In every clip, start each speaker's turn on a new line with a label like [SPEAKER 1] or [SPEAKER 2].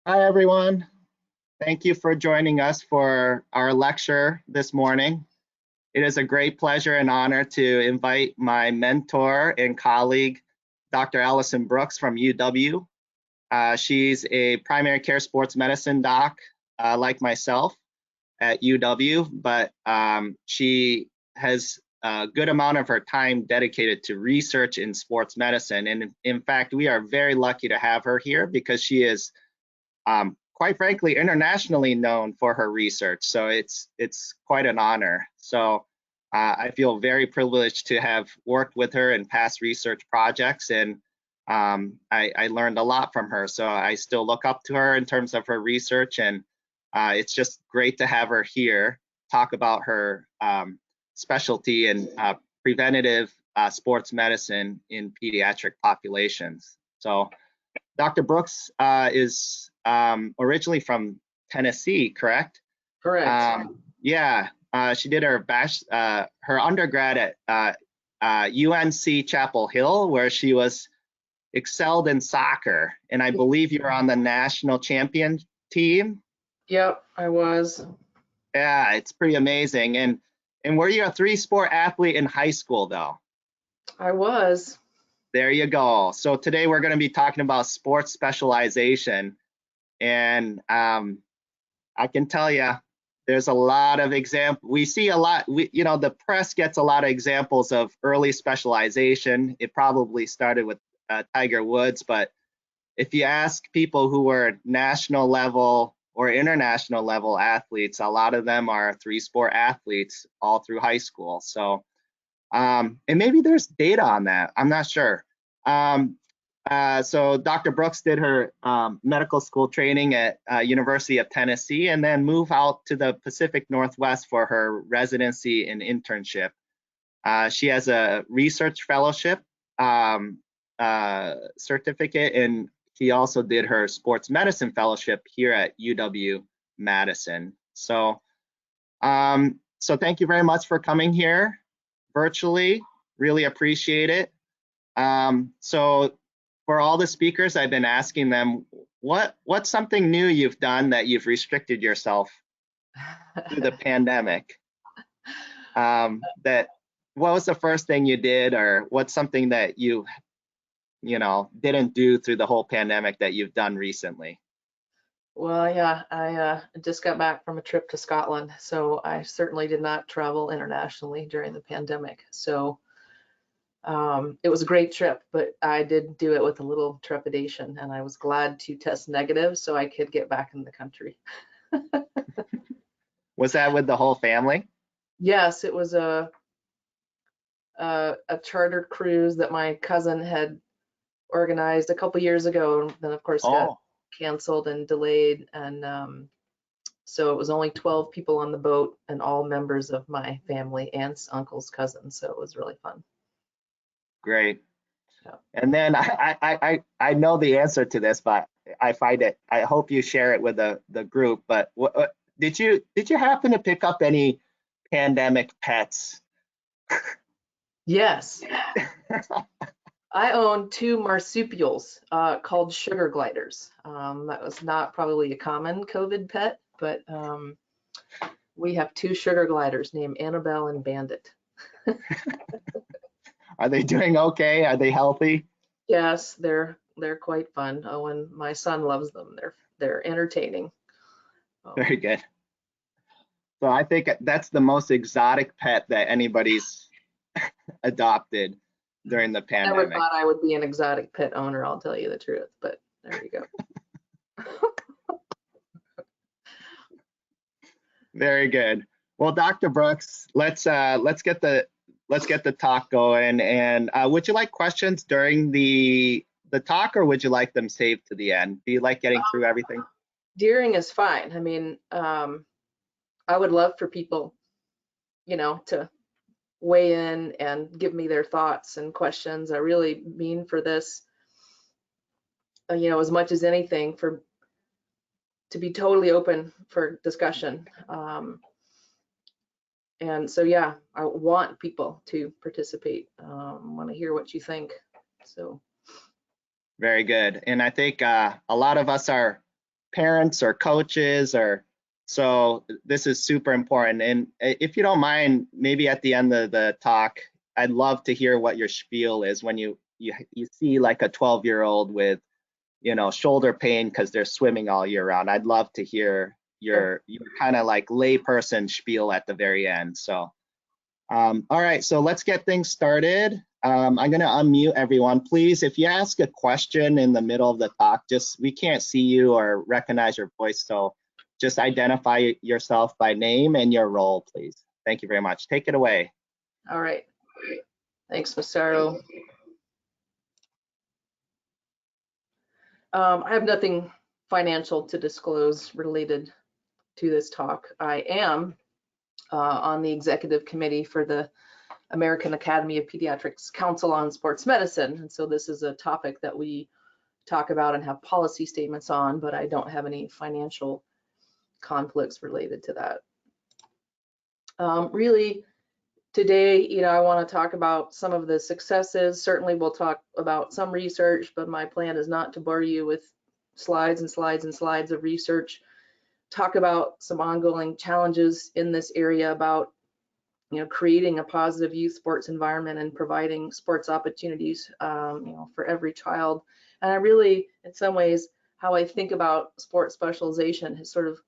[SPEAKER 1] Hi, everyone. Thank you for joining us for our lecture this morning. It is a great pleasure and honor to invite my mentor and colleague, Dr. Alison Brooks from UW. She's a primary care sports medicine doc like myself at UW, but she has a good amount of her time dedicated to research in sports medicine. And in fact, we are very lucky to have her here because she is quite frankly, internationally known for her research. So it's quite an honor. So I feel very privileged to have worked with her in past research projects, and I learned a lot from her. So I still look up to her in terms of her research, and it's just great to have her here talk about her specialty in preventative sports medicine in pediatric populations. So Dr. Brooks is originally from Tennessee, correct?
[SPEAKER 2] Correct.
[SPEAKER 1] Yeah, she did her her undergrad at UNC Chapel Hill, where she was excelled in soccer, and I believe you were on the national champion team.
[SPEAKER 2] Yep, I was.
[SPEAKER 1] Yeah, it's pretty amazing. And were you a three-sport athlete in high school, though?
[SPEAKER 2] I was.
[SPEAKER 1] There you go. So today we're going to be talking about sports specialization. And I can tell you, there's a lot of examples. We see a lot, the press gets a lot of examples of early specialization. It probably started with Tiger Woods, but if you ask people who were national level or international level athletes, a lot of them are three-sport athletes all through high school. So, and maybe there's data on that. I'm not sure. So Dr. Brooks did her medical school training at University of Tennessee and then moved out to the Pacific Northwest for her residency and internship. She has a research fellowship certificate, and she also did her sports medicine fellowship here at UW-Madison. So, so thank you very much for coming here virtually. Really appreciate it. So for all the speakers, I've been asking them, what's something new you've done that you've restricted yourself through the pandemic? What was the first thing you did, or what's something that you didn't do through the whole pandemic that you've done recently?
[SPEAKER 2] Well, yeah, I just got back from a trip to Scotland, so I certainly did not travel internationally during the pandemic. So it was a great trip, but I did do it with a little trepidation, and I was glad to test negative so I could get back in the country.
[SPEAKER 1] Was that with the whole family?
[SPEAKER 2] Yes, it was a chartered cruise that my cousin had organized a couple years ago, and then of course got canceled and delayed, and so it was only 12 people on the boat and all members of my family, aunts, uncles, cousins, so it was really fun.
[SPEAKER 1] Great.
[SPEAKER 2] Yeah.
[SPEAKER 1] And then I know the answer to this, but I hope you share it with the group. But did you happen to pick up any pandemic pets?
[SPEAKER 2] Yes. I own two marsupials called sugar gliders. That was not probably a common COVID pet, but we have two sugar gliders named Annabelle and Bandit.
[SPEAKER 1] Are they doing okay? Are they healthy?
[SPEAKER 2] Yes, they're quite fun. Oh, and my son loves them. They're entertaining.
[SPEAKER 1] Very good. So I think that's the most exotic pet that anybody's adopted during the pandemic.
[SPEAKER 2] I never thought I would be an exotic pet owner, I'll tell you the truth, but there you go.
[SPEAKER 1] Very good. Well, Dr. Brooks, let's get the talk going. And would you like questions during the talk, or would you like them saved to the end? Do you like getting through everything?
[SPEAKER 2] During is fine. I mean, I would love for people, to weigh in and give me their thoughts and questions. I really mean for this, as much as anything, to be totally open for discussion. And so, yeah, I want people to participate. Want to hear what you think. So.
[SPEAKER 1] Very good. And I think a lot of us are parents or coaches, or so this is super important. And if you don't mind, maybe at the end of the talk, I'd love to hear what your spiel is when you see like a 12-year-old with, you know, shoulder pain because they're swimming all year round. I'd love to hear your kind of like layperson spiel at the very end. So all right, so let's get things started. I'm going to unmute everyone. Please, if you ask a question in the middle of the talk, we can't see you or recognize your voice, so just identify yourself by name and your role, please. Thank you very much. Take it away.
[SPEAKER 2] All right. Thanks, Massaro. I have nothing financial to disclose related to this talk. I am on the executive committee for the American Academy of Pediatrics Council on Sports Medicine. And so this is a topic that we talk about and have policy statements on, but I don't have any financial conflicts related to that. Really, today, you know, I want to talk about some of the successes. Certainly we'll talk about some research, but my plan is not to bore you with slides and slides and slides of research. Talk about some ongoing challenges in this area about, you know, creating a positive youth sports environment and providing sports opportunities, you know, for every child. And I really, in some ways, how I think about sports specialization has sort of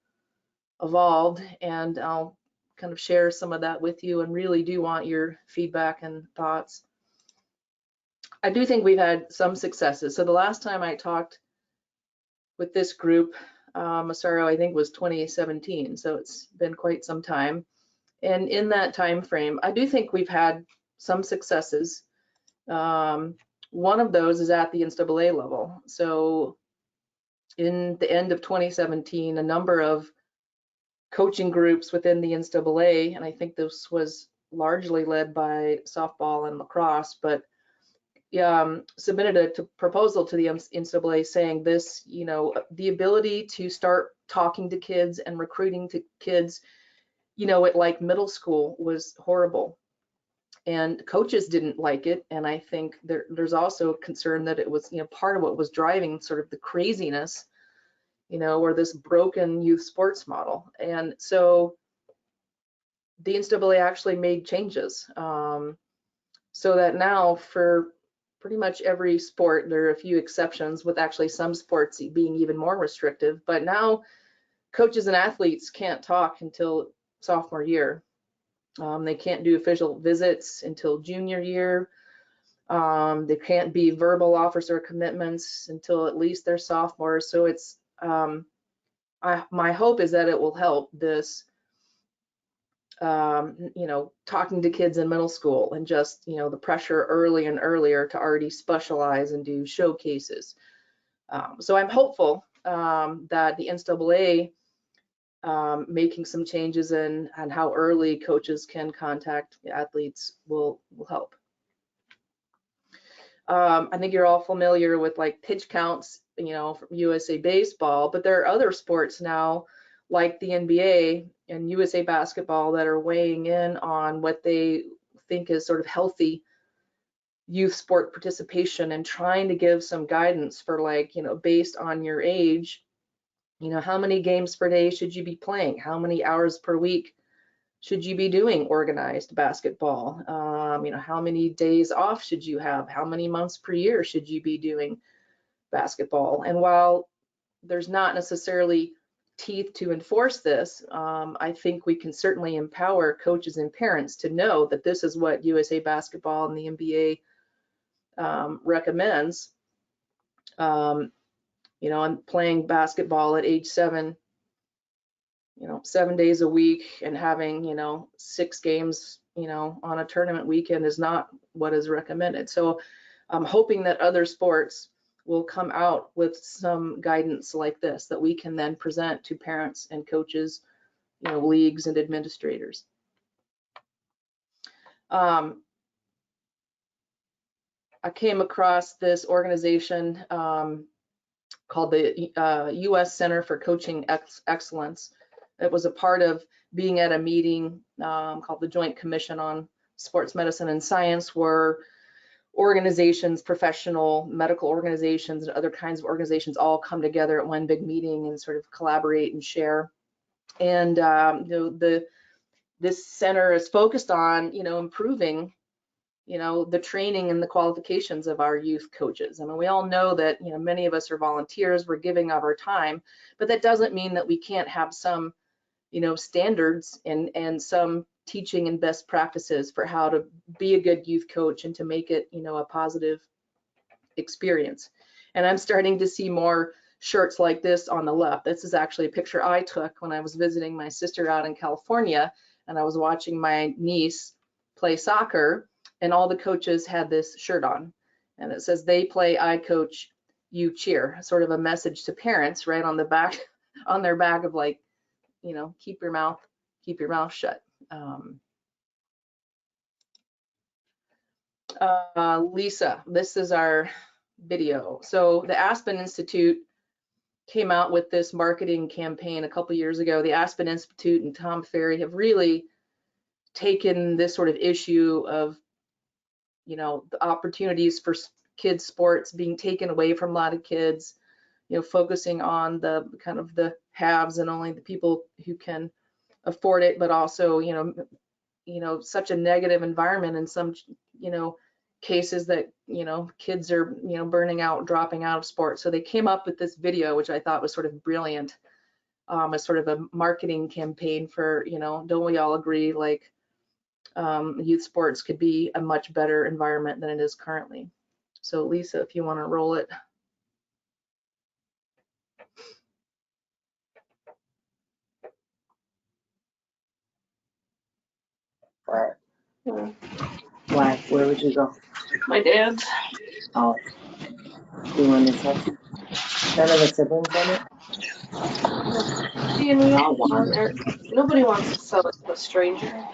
[SPEAKER 2] evolved, and I'll kind of share some of that with you and really do want your feedback and thoughts. I do think we've had some successes. So the last time I talked with this group, Massaro, I think was 2017. So it's been quite some time. And in that time frame, I do think we've had some successes. One of those is at the NCAA level. So in the end of 2017, a number of coaching groups within the NCAA, and I think this was largely led by softball and lacrosse, but submitted a proposal to the NCAA saying this, you know, the ability to start talking to kids and recruiting to kids, you know, at like middle school was horrible. And coaches didn't like it. And I think there's also concern that it was, you know, part of what was driving sort of the craziness, you know, or this broken youth sports model. And so the NCAA actually made changes so that now for pretty much every sport, there are a few exceptions, with actually some sports being even more restrictive, but now coaches and athletes can't talk until sophomore year. They can't do official visits until junior year. They can't be verbal offers or commitments until at least their sophomore. So it's my hope is that it will help this, you know, talking to kids in middle school and just, you know, the pressure early and earlier to already specialize and do showcases. So I'm hopeful that the NCAA making some changes in and how early coaches can contact athletes will help. I think you're all familiar with like pitch counts, you know, from USA Baseball, but there are other sports now like the NBA and USA Basketball that are weighing in on what they think is sort of healthy youth sport participation and trying to give some guidance for, like, you know, based on your age, you know, how many games per day should you be playing? How many hours per week should you be doing organized basketball? You know, how many days off should you have? How many months per year should you be doing basketball? And while there's not necessarily teeth to enforce this, I think we can certainly empower coaches and parents to know that this is what USA Basketball and the NBA recommends. You know, I'm playing basketball at age 7, you know, 7 days a week, and having, you know, 6 games, you know, on a tournament weekend is not what is recommended. So I'm hoping that other sports will come out with some guidance like this that we can then present to parents and coaches, you know, leagues and administrators. I came across this organization called the U.S. Center for Coaching Excellence. It was a part of being at a meeting called the Joint Commission on Sports Medicine and Science, where organizations, professional medical organizations and other kinds of organizations all come together at one big meeting and sort of collaborate and share. And this center is focused on, improving, the training and the qualifications of our youth coaches. I mean, we all know that, many of us are volunteers, we're giving of our time, but that doesn't mean that we can't have some, standards and some teaching and best practices for how to be a good youth coach and to make it, a positive experience. And I'm starting to see more shirts like this on the left. This is actually a picture I took when I was visiting my sister out in California, and I was watching my niece play soccer, and all the coaches had this shirt on, and it says, "They play, I coach, you cheer," sort of a message to parents right on the back, on their back of like, keep your mouth shut. Lisa, this is our video. So the Aspen Institute came out with this marketing campaign a couple years ago. The Aspen Institute and Tom Ferry have really taken this sort of issue of, the opportunities for kids sports being taken away from a lot of kids, focusing on the kind of the haves and only the people who can afford it, but also, such a negative environment in some, cases that, kids are, burning out, dropping out of sports. So they came up with this video, which I thought was sort of brilliant, as sort of a marketing campaign for, don't we all agree, like, youth sports could be a much better environment than it is currently. So Lisa, if you want to roll it.
[SPEAKER 3] Where? Why? Where would you go?
[SPEAKER 4] My dad's.
[SPEAKER 3] Oh. You want to touch? None of the siblings on it?
[SPEAKER 4] See, and we all want it. Nobody wants to sell it to a stranger.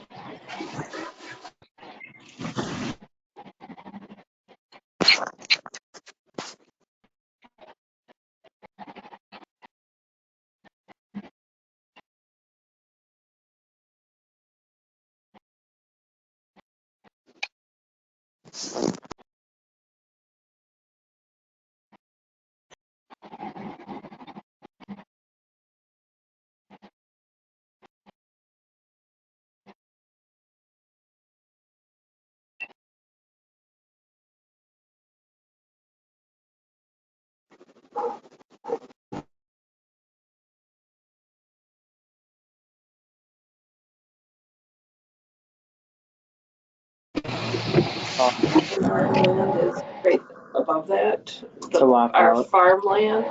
[SPEAKER 4] Farmland is right above that.
[SPEAKER 3] To walk
[SPEAKER 4] our
[SPEAKER 3] out.
[SPEAKER 4] Farmland,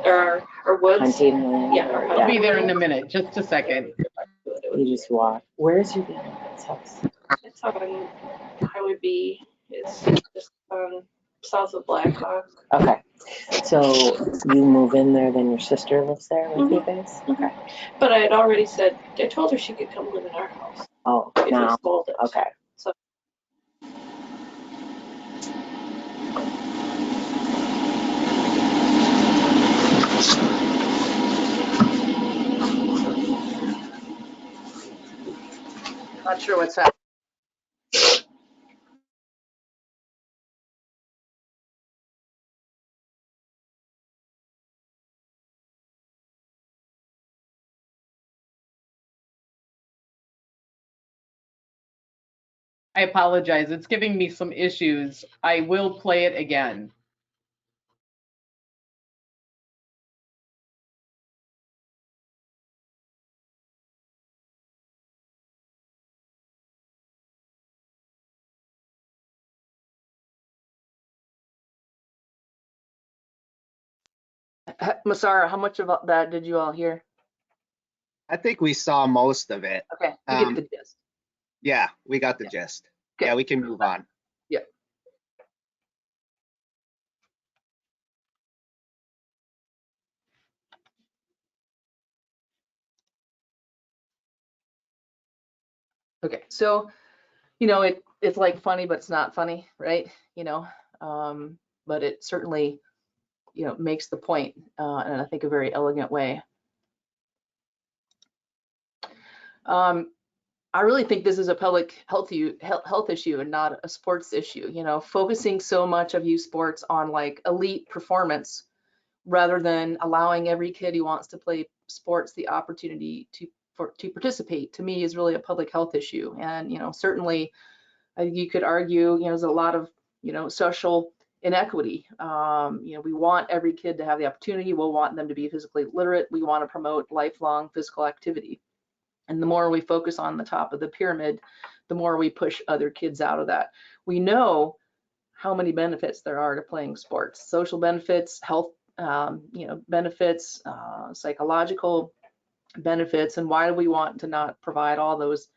[SPEAKER 4] or our woods.
[SPEAKER 3] Hunting land.
[SPEAKER 4] Yeah, our
[SPEAKER 5] I'll be there in a
[SPEAKER 4] land.
[SPEAKER 5] minute, just a second.
[SPEAKER 3] You just walk. Where's your dad's house?
[SPEAKER 4] It's on Highway B. It's just south of Blackhawk.
[SPEAKER 3] Okay. So you move in there, then your sister lives there with you guys? Okay.
[SPEAKER 4] But I had already said, I told her she could come live in our house
[SPEAKER 3] Oh,
[SPEAKER 4] if we
[SPEAKER 3] now.
[SPEAKER 4] sold it.
[SPEAKER 3] Okay.
[SPEAKER 4] So
[SPEAKER 2] Not sure what's happening.
[SPEAKER 5] I apologize. It's giving me some issues. I will play it again.
[SPEAKER 2] Masara, how much of that did you all hear?
[SPEAKER 1] I think we saw most of it.
[SPEAKER 2] Okay, you get the gist.
[SPEAKER 1] Yeah, we got the gist.
[SPEAKER 2] Okay.
[SPEAKER 1] Yeah, we can move on.
[SPEAKER 2] Yeah. Okay, so, it's like funny, but it's not funny, right? But it certainly, makes the point, and I think a very elegant way. I really think this is a public health issue and not a sports issue. You know, focusing so much of youth sports on like elite performance rather than allowing every kid who wants to play sports the opportunity to participate, to me is really a public health issue. And you know, certainly you could argue, you know, there's a lot of, you know, social inequity. You know, we want every kid to have the opportunity. We'll want them to be physically literate. We want to promote lifelong physical activity. And the more we focus on the top of the pyramid, the more we push other kids out of that. We know how many benefits there are to playing sports: social benefits, health, you know, benefits, psychological benefits, and why do we want to not provide all those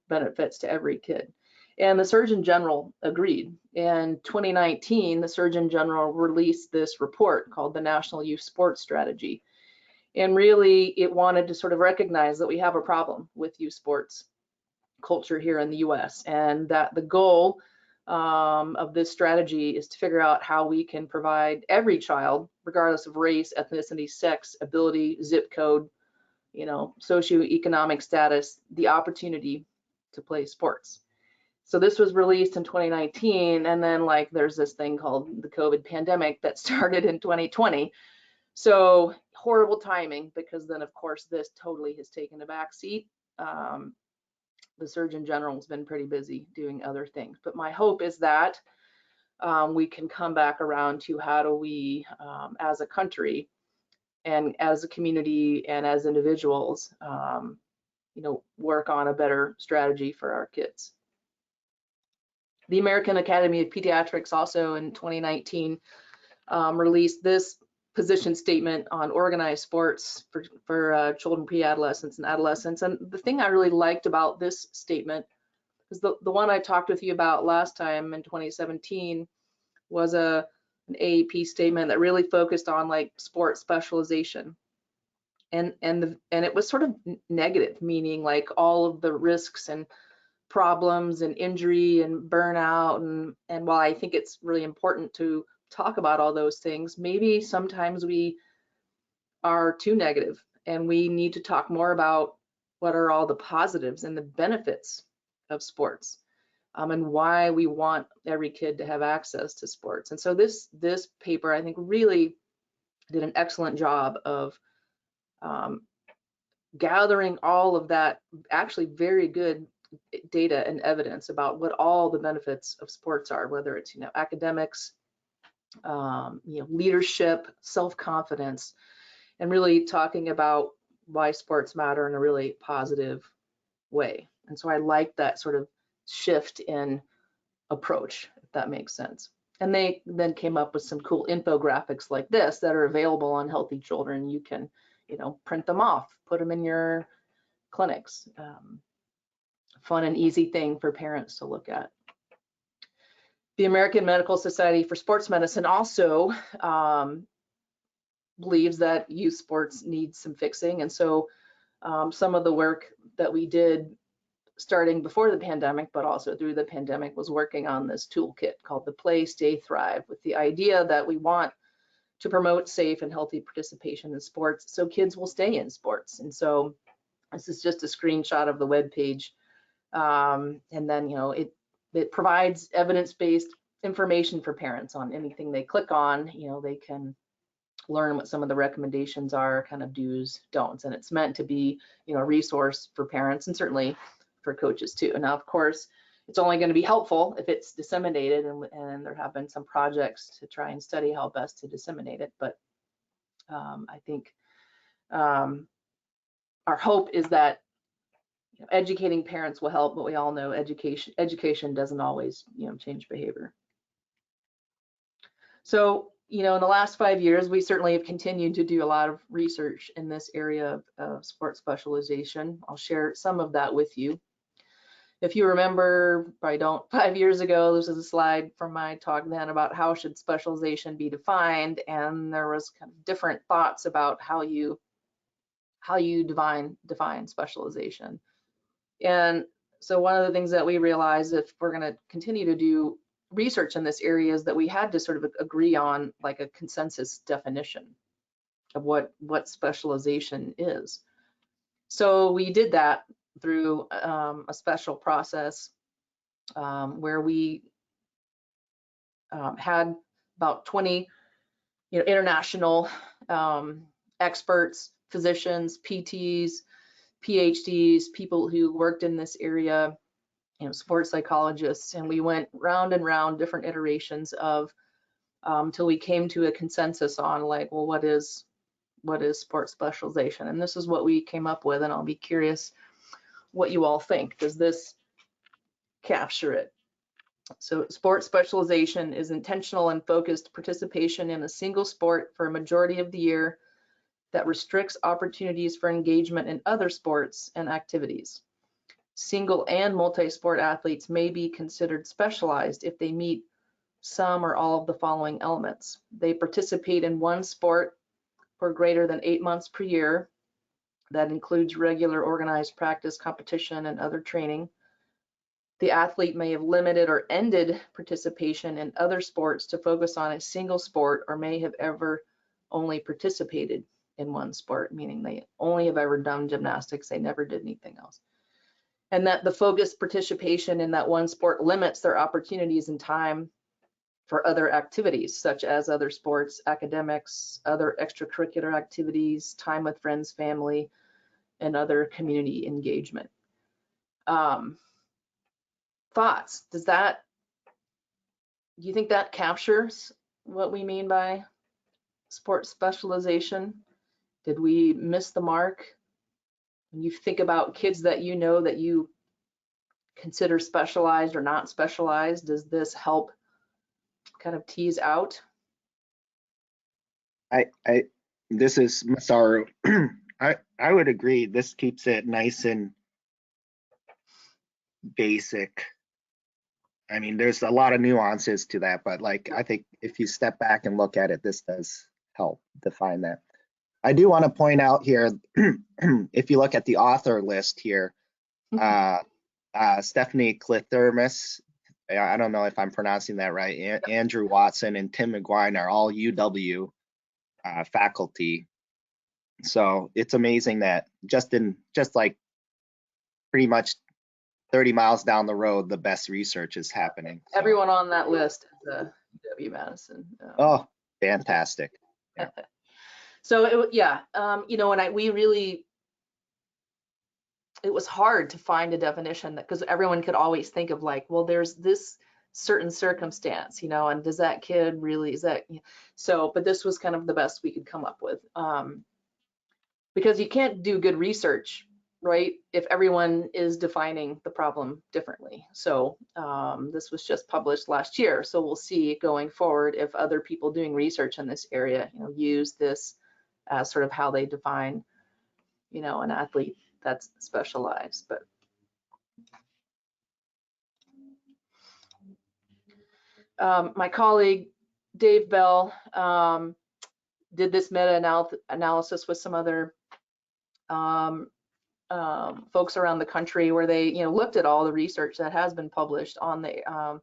[SPEAKER 2] benefits to every kid? And the Surgeon General agreed. In 2019, the Surgeon General released this report called the National Youth Sports Strategy. And really, it wanted to sort of recognize that we have a problem with youth sports culture here in the US, and that the goal of this strategy is to figure out how we can provide every child, regardless of race, ethnicity, sex, ability, zip code, you know, socioeconomic status, the opportunity to play sports. So this was released in 2019, and then like there's this thing called the COVID pandemic that started in 2020. So horrible timing, because then of course this totally has taken a back seat. The Surgeon General has been pretty busy doing other things, but my hope is that we can come back around to how do we, as a country and as a community and as individuals, you know, work on a better strategy for our kids. The American Academy of Pediatrics also in 2019 released this position statement on organized sports for children, pre-adolescents, and adolescents. And the thing I really liked about this statement is the one I talked with you about last time in 2017 was an AAP statement that really focused on like sports specialization. And it was sort of negative, meaning like all of the risks and problems and injury and burnout. And while I think it's really important to talk about all those things, maybe sometimes we are too negative, and we need to talk more about what are all the positives and the benefits of sports, and why we want every kid to have access to sports. And so this paper, I think, really did an excellent job of gathering all of that actually very good data and evidence about what all the benefits of sports are, whether it's, you know, academics, you know, leadership, self-confidence, and really talking about why sports matter in a really positive way. And so I like that sort of shift in approach, if that makes sense. And they then came up with some cool infographics like this that are available on Healthy Children. You can, you know, print them off, put them in your clinics. Fun and easy thing for parents to look at. The American Medical Society for Sports Medicine also believes that youth sports need some fixing. And so some of the work that we did starting before the pandemic, but also through the pandemic, was working on this toolkit called the Play, Stay, Thrive, with the idea that we want to promote safe and healthy participation in sports so kids will stay in sports. And so this is just a screenshot of the web page. And then, you know, it provides evidence-based information for parents on anything they click on. You know, they can learn what some of the recommendations are, kind of do's, don'ts, and it's meant to be, you know, a resource for parents and certainly for coaches too. Now, of course, it's only going to be helpful if it's disseminated, and there have been some projects to try and study how best to disseminate it. But I think our hope is that, you know, educating parents will help, but we all know education doesn't always, you know, change behavior. So, you know, in the last 5 years, we certainly have continued to do a lot of research in this area of sports specialization. I'll share some of that with you. If you remember, probably don't, 5 years ago, this is a slide from my talk then about how should specialization be defined, and there was kind of different thoughts about how you define specialization. And so one of the things that we realized, if we're going to continue to do research in this area, is that we had to sort of agree on like a consensus definition of what specialization is. So we did that through a special process where we had about 20 international experts, physicians, PTs, PhDs, people who worked in this area, sports psychologists, and we went round and round different iterations of till we came to a consensus on like, well, what is sports specialization? And this is what we came up with, and I'll be curious what you all think. Does this capture it? So sports specialization is intentional and focused participation in a single sport for a majority of the year that restricts opportunities for engagement in other sports and activities. Single and multi-sport athletes may be considered specialized if they meet some or all of the following elements. They participate in one sport for greater than 8 months per year. That includes regular organized practice, competition, and other training. The athlete may have limited or ended participation in other sports to focus on a single sport, or may have ever only participated in one sport, meaning they only have ever done gymnastics, they never did anything else. And that the focused participation in that one sport limits their opportunities and time for other activities, such as other sports, academics, other extracurricular activities, time with friends, family, and other community engagement. Thoughts? Do you think that captures what we mean by sports specialization? Did we miss the mark? When you think about kids that you know that you consider specialized or not specialized, does this help kind of tease out?
[SPEAKER 1] This is Masaru. I would agree. This keeps it nice and basic. I mean, there's a lot of nuances to that, but like, I think if you step back and look at it, this does help define that. I do want to point out here, if you look at the author list here, Stephanie Clithermis, I don't know if I'm pronouncing that right, Andrew Watson and Tim McGuire are all UW faculty. So it's amazing that just like pretty much 30 miles down the road, the best research is happening. So.
[SPEAKER 2] Everyone on that list is UW-Madison.
[SPEAKER 1] Oh, fantastic. Yeah.
[SPEAKER 2] So and it was hard to find a definition because everyone could always think of like, well, there's this certain circumstance, and does that kid really, so, but this was kind of the best we could come up with. Because you can't do good research, right, if everyone is defining the problem differently. So this was just published last year, so we'll see going forward if other people doing research in this area, use this as sort of how they define, an athlete that's specialized. But my colleague Dave Bell did this meta-analysis with some other folks around the country, where they looked at all the research that has been published on the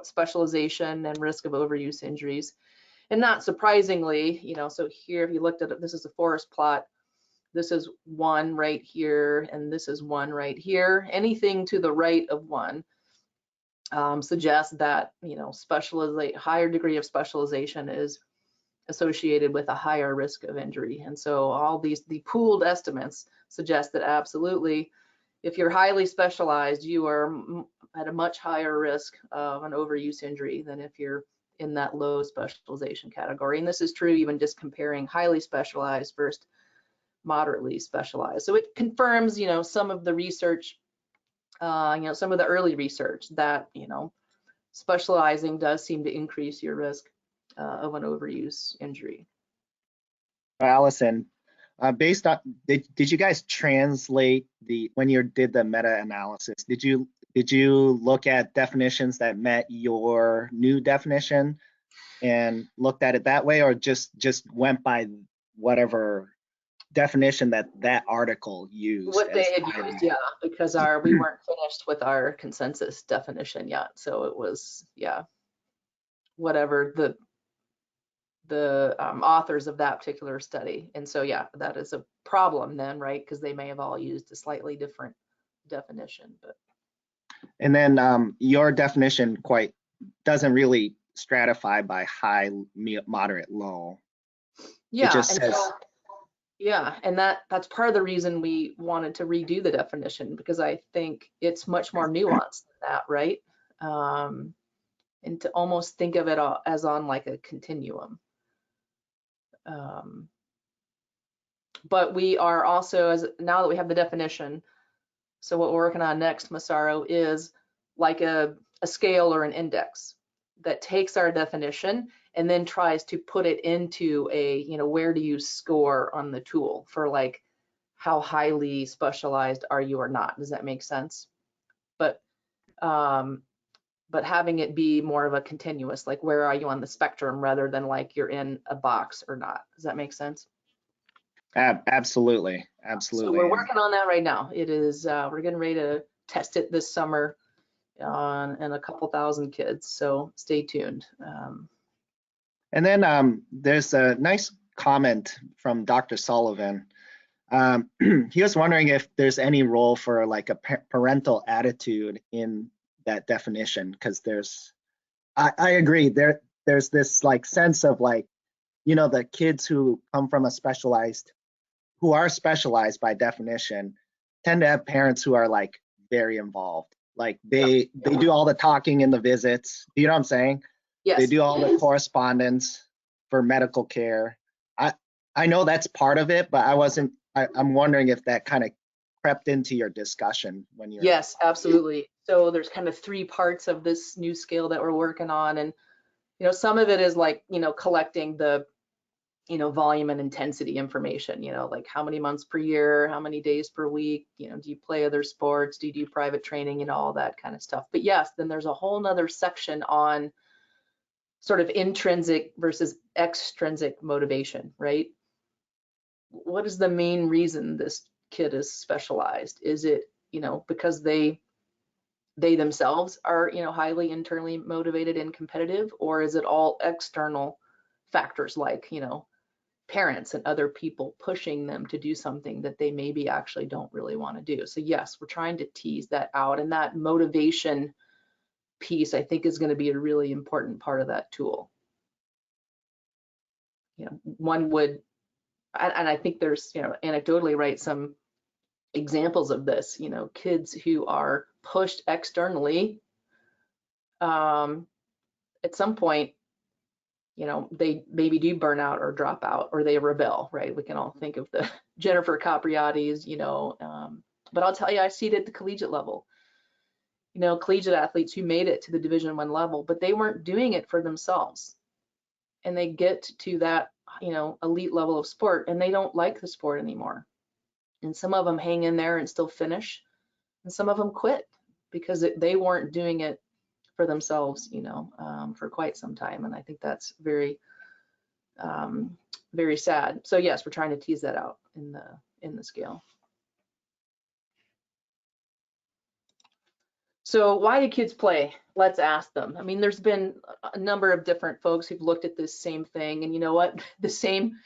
[SPEAKER 2] specialization and risk of overuse injuries. And not surprisingly, so here, if you looked at it, this is a forest plot. This is one right here, and this is one right here. Anything to the right of one suggests that higher degree of specialization is associated with a higher risk of injury. And so all the pooled estimates suggest that absolutely, if you're highly specialized, you are at a much higher risk of an overuse injury than if you're in that low specialization category. And this is true even just comparing highly specialized versus moderately specialized. So it confirms, some of the research, some of the early research that, specializing does seem to increase your risk of an overuse injury.
[SPEAKER 1] Alison, based on, did you guys translate when you did the meta-analysis, did you look at definitions that met your new definition and looked at it that way, or just went by whatever definition that article used?
[SPEAKER 2] What they had used, yeah, because we weren't finished with our consensus definition yet. So it was, whatever the authors of that particular study. And so, that is a problem then, right? Because they may have all used a slightly different definition. But
[SPEAKER 1] And then your definition doesn't really stratify by high, moderate, low.
[SPEAKER 2] yeah,
[SPEAKER 1] It just
[SPEAKER 2] and
[SPEAKER 1] says,
[SPEAKER 2] so yeah, and that's part of the reason we wanted to redo the definition, because I think it's much more nuanced than that, right? And to almost think of it as on like a continuum. But we are also, now that we have the definition, so what we're working on next, Massaro, is like a scale or an index that takes our definition and then tries to put it into a, where do you score on the tool for like how highly specialized are you or not? Does that make sense? But having it be more of a continuous, like where are you on the spectrum, rather than like you're in a box or not. Does that make sense?
[SPEAKER 1] absolutely,
[SPEAKER 2] So
[SPEAKER 1] absolutely.
[SPEAKER 2] we're working on that right now. It is, we're getting ready to test it this summer on a couple thousand kids. So stay tuned.
[SPEAKER 1] And then there's a nice comment from Dr. Sullivan. He was wondering if there's any role for like a parental attitude in that definition, because I agree, there's this like sense of like, the kids who come from who are specialized by definition tend to have parents who are like very involved. Like they do all the talking in the visits. You know what I'm saying?
[SPEAKER 2] Yes.
[SPEAKER 1] They do all the correspondence for medical care. I know that's part of it, but I'm wondering if that kind of crept into your discussion when you're.
[SPEAKER 2] Yes, absolutely. So there's kind of 3 parts of this new scale that we're working on. And, some of it is like, collecting the, volume and intensity information, like how many months per year, how many days per week, do you play other sports? Do you do private training, all that kind of stuff. But yes, then there's a whole nother section on sort of intrinsic versus extrinsic motivation, right? What is the main reason this kid is specialized? Is it, because they themselves are, highly internally motivated and competitive, or is it all external factors like, parents and other people pushing them to do something that they maybe actually don't really want to do? So yes, we're trying to tease that out, and that motivation piece I think is going to be a really important part of that tool. One would, and I think there's, anecdotally, right, some examples of this, kids who are pushed externally, at some point, they maybe do burn out or drop out, or they rebel, right? We can all think of the Jennifer Capriati's, but I'll tell you, I see it at the collegiate level. Collegiate athletes who made it to the Division I level, but they weren't doing it for themselves. And they get to that, elite level of sport, and they don't like the sport anymore. And some of them hang in there and still finish, and some of them quit because they weren't doing it for themselves, for quite some time. And I think that's very, very sad. So yes, we're trying to tease that out in the scale. So why do kids play? Let's ask them. I mean, there's been a number of different folks who've looked at this same thing, and you know what? The same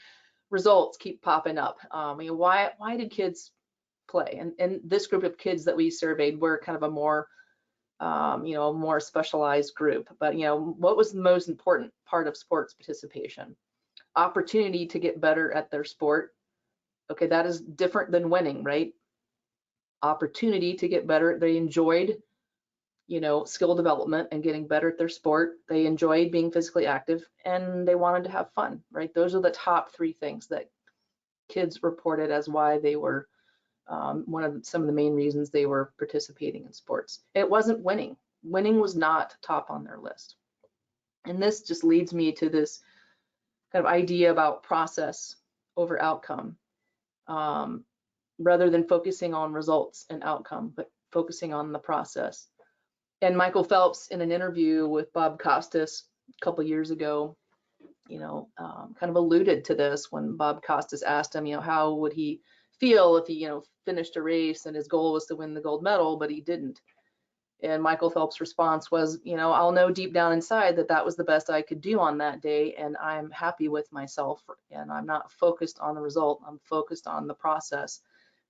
[SPEAKER 2] results keep popping up. Why do kids play? And this group of kids that we surveyed were kind of a more, a more specialized group. But what was the most important part of sports participation? Opportunity to get better at their sport. Okay, that is different than winning, right? Opportunity to get better. They enjoyed, skill development and getting better at their sport. They enjoyed being physically active, and they wanted to have fun, right? Those are the top 3 things that kids reported as why they were some of the main reasons they were participating in sports. It wasn't winning. Winning was not top on their list. And this just leads me to this kind of idea about process over outcome, rather than focusing on results and outcome, but focusing on the process. And Michael Phelps, in an interview with Bob Costas a couple years ago, kind of alluded to this when Bob Costas asked him, how would he feel if he, finished a race and his goal was to win the gold medal, but he didn't. And Michael Phelps' response was, I'll know deep down inside that that was the best I could do on that day, and I'm happy with myself, and I'm not focused on the result. I'm focused on the process,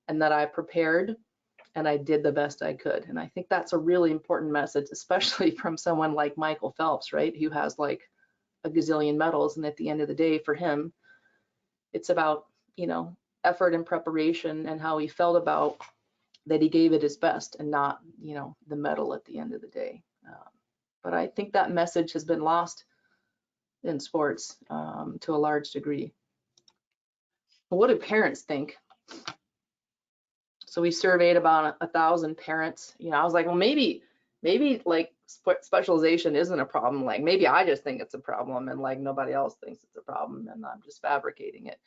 [SPEAKER 2] and that I prepared and I did the best I could. And I think that's a really important message, especially from someone like Michael Phelps, right? Who has like a gazillion medals. And at the end of the day, for him, it's about, you know, effort and preparation and how he felt about that he gave it his best and not, you know, the medal at the end of the day. But I think that message has been lost in sports to a large degree. What do parents think? So we surveyed about 1,000 parents. You know, I was like, well, maybe like specialization isn't a problem. Like maybe I just think it's a problem and like nobody else thinks it's a problem and I'm just fabricating it.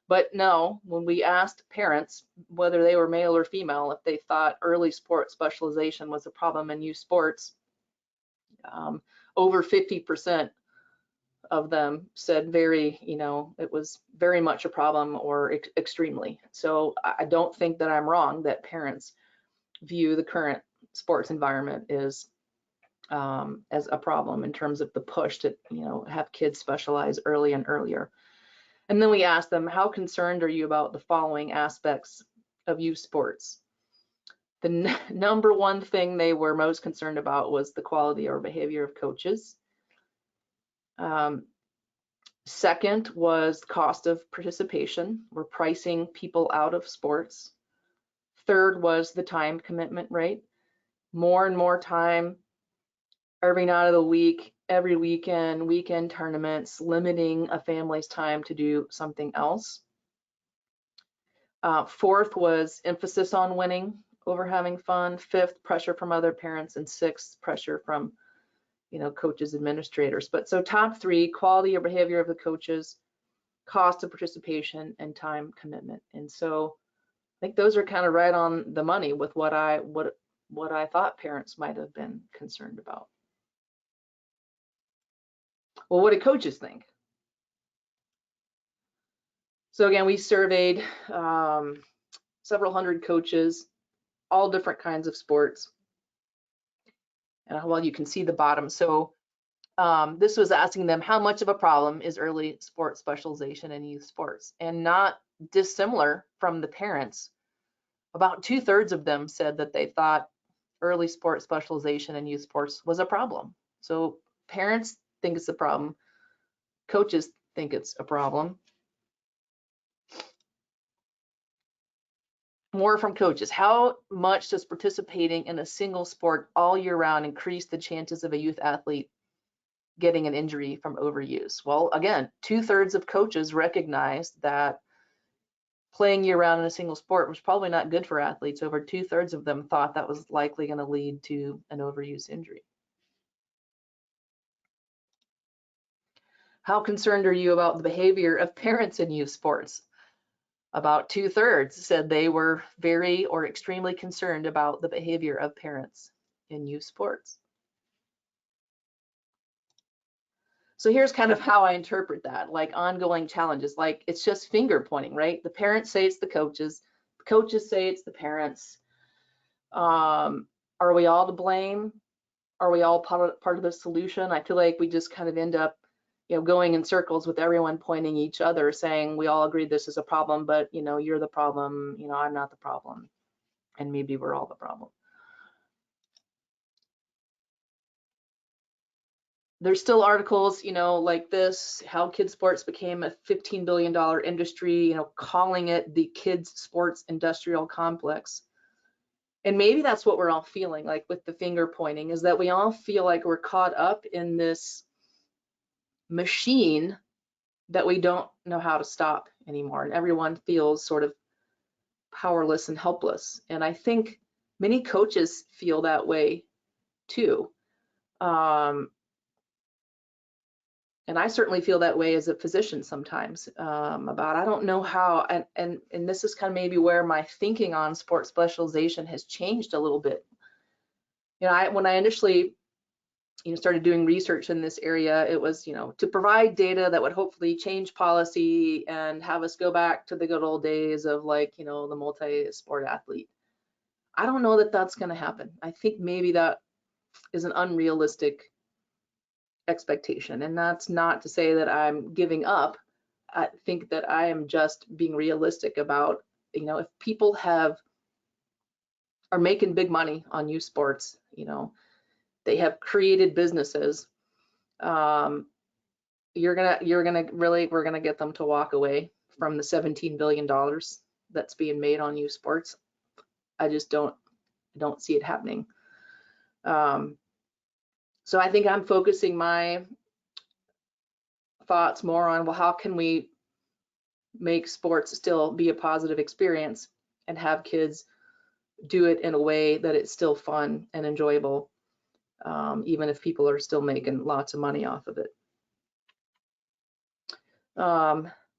[SPEAKER 2] But no, when we asked parents, whether they were male or female, if they thought early sport specialization was a problem in youth sports, over 50% of them said very, you know, it was very much a problem or extremely. So I don't think that I'm wrong that parents view the current sports environment as a problem in terms of the push to, you know, have kids specialize early and earlier. And then we asked them, how concerned are you about the following aspects of youth sports? The number one thing they were most concerned about was the quality or behavior of coaches. Second was cost of participation. We're pricing people out of sports. Third was the time commitment rate. More and more time every night of the week, every weekend tournaments, limiting a family's time to do something else. Fourth was emphasis on winning over having fun. Fifth, pressure from other parents. And sixth, pressure from, you know, coaches, administrators. But so top three, quality or behavior of the coaches, cost of participation, and time commitment. And so I think those are kind of right on the money with what I thought parents might have been concerned about. Well, what do coaches think? So again, we surveyed several hundred coaches, all different kinds of sports. And well, you can see the bottom. So this was asking them how much of a problem is early sport specialization in youth sports, and not dissimilar from the parents. About 2/3 of them said that they thought early sport specialization in youth sports was a problem. So parents think it's a problem, coaches think it's a problem. More from coaches. How much does participating in a single sport all year round increase the chances of a youth athlete getting an injury from overuse? Well, again, 2/3 of coaches recognized that playing year round in a single sport was probably not good for athletes. Over 2/3 of them thought that was likely going to lead to an overuse injury. How concerned are you about the behavior of parents in youth sports? About 2/3 said they were very or extremely concerned about the behavior of parents in youth sports. So here's kind of how I interpret that, like ongoing challenges, like it's just finger pointing, right? The parents say it's the coaches say it's the parents. Are we all to blame? Are we all part of the solution? I feel like we just kind of end up, you know, going in circles with everyone pointing each other, saying we all agree this is a problem, but you know, you're the problem, you know, I'm not the problem, and maybe we're all the problem. There's still articles, you know, like this, how kids sports became a $15 billion industry, you know, calling it the kids sports industrial complex. And maybe that's what we're all feeling like with the finger pointing, is that we all feel like we're caught up in this machine that we don't know how to stop anymore. And everyone feels sort of powerless and helpless. And I think many coaches feel that way too. And I certainly feel that way as a physician sometimes, about I don't know how, and this is kind of maybe where my thinking on sports specialization has changed a little bit. You know, when I initially, you know, started doing research in this area, it was, you know, to provide data that would hopefully change policy and have us go back to the good old days of, like, you know, the multi-sport athlete. I don't know that that's going to happen. I think maybe that is an unrealistic expectation, and that's not to say that I'm giving up. I think that I am just being realistic about, you know, if people are are making big money on youth sports. They have created businesses. We're gonna get them to walk away from the $17 billion that's being made on youth sports. I just don't see it happening. So I think I'm focusing my thoughts more on, well, how can we make sports still be a positive experience and have kids do it in a way that it's still fun and enjoyable, even if people are still making lots of money off of it.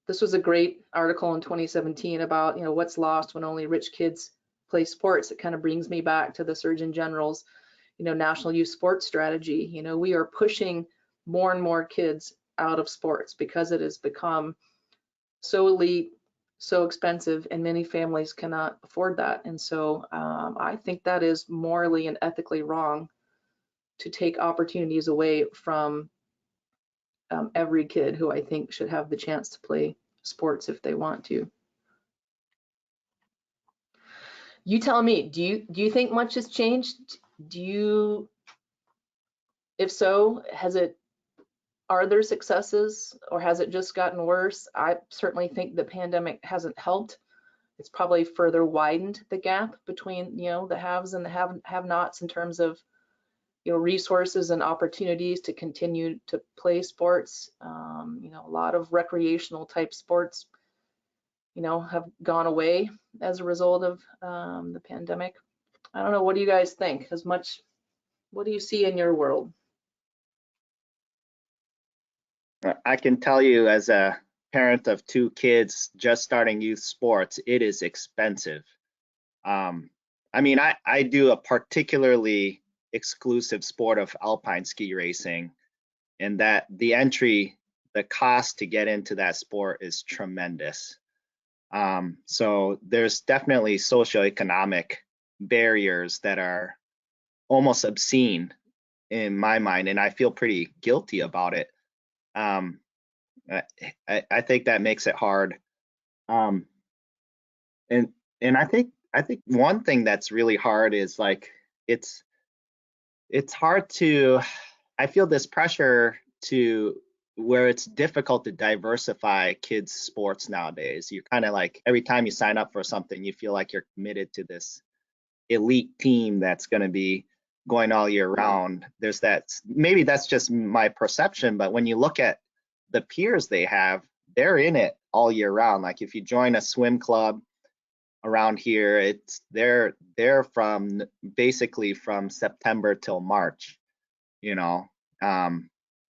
[SPEAKER 2] This was a great article in 2017 about, what's lost when only rich kids play sports. It kind of brings me back to the Surgeon General's, National Youth Sports Strategy. We are pushing more and more kids out of sports because it has become so elite, so expensive, and many families cannot afford that. And so I think that is morally and ethically wrong to take opportunities away from every kid who I think should have the chance to play sports if they want to. You tell me, do you think much has changed? If so, are there successes, or has it just gotten worse? I certainly think the pandemic hasn't helped. It's probably further widened the gap between, the haves and the have-nots in terms of, resources and opportunities to continue to play sports. A lot of recreational type sports, have gone away as a result of the pandemic. I don't know. What do you guys think? What do you see in your world?
[SPEAKER 1] I can tell you, as a parent of 2 kids just starting youth sports, it is expensive. I mean, I do a particularly exclusive sport of alpine ski racing, and that the cost to get into that sport is tremendous. So there's definitely socioeconomic barriers that are almost obscene in my mind, and I feel pretty guilty about it. I think that makes it hard. And I think one thing that's really hard is, like, it's hard to, I feel this pressure to where it's difficult to diversify kids' sports nowadays. You're kind of like, every time you sign up for something, you feel like you're committed to this elite team that's going to be going all year round. There's that, maybe that's just my perception, but when you look at the peers they have, they're in it all year round. Like, if you join a swim club around here, they're from basically from September till March,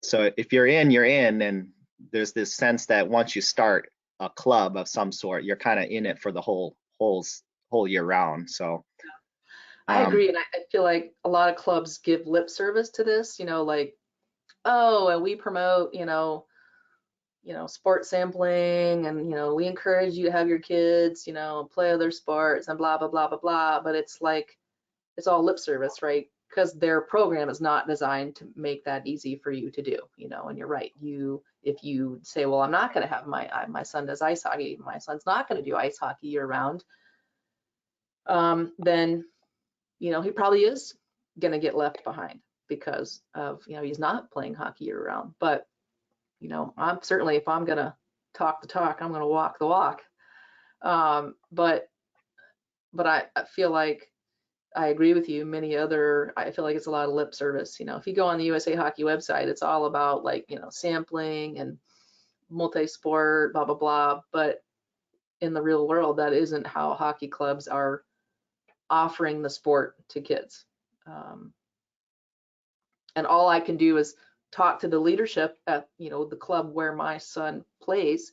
[SPEAKER 1] so if you're in, you're in, and there's this sense that once you start a club of some sort, you're kind of in it for the whole year round. So
[SPEAKER 2] I agree, and I feel like a lot of clubs give lip service to this, like, oh, and we promote, sport sampling, and we encourage you to have your kids, play other sports and blah, blah, blah, blah, blah. But it's like, it's all lip service, right? Because their program is not designed to make that easy for you to do, and you're right. If you say, well, I'm not going to have my son does ice hockey, my son's not going to do ice hockey year round, then, he probably is going to get left behind because of, he's not playing hockey year round. But I'm certainly, if I'm gonna talk the talk, I'm gonna walk the walk. But I feel like I agree with you. I feel like it's a lot of lip service. If you go on the USA Hockey website, it's all about, like, sampling and multi-sport, blah, blah, blah. But in the real world, that isn't how hockey clubs are offering the sport to kids. And all I can do is talk to the leadership at the club where my son plays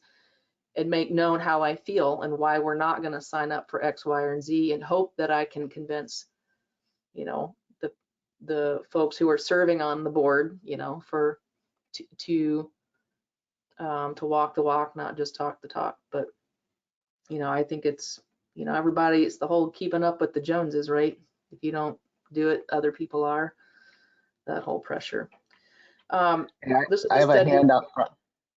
[SPEAKER 2] and make known how I feel and why we're not going to sign up for X, Y, or Z, and hope that I can convince the folks who are serving on the board to walk the walk, not just talk the talk. But I think it's everybody, it's the whole keeping up with the Joneses, right? If you don't do it, other people are. That whole pressure.
[SPEAKER 1] I have a hand up from,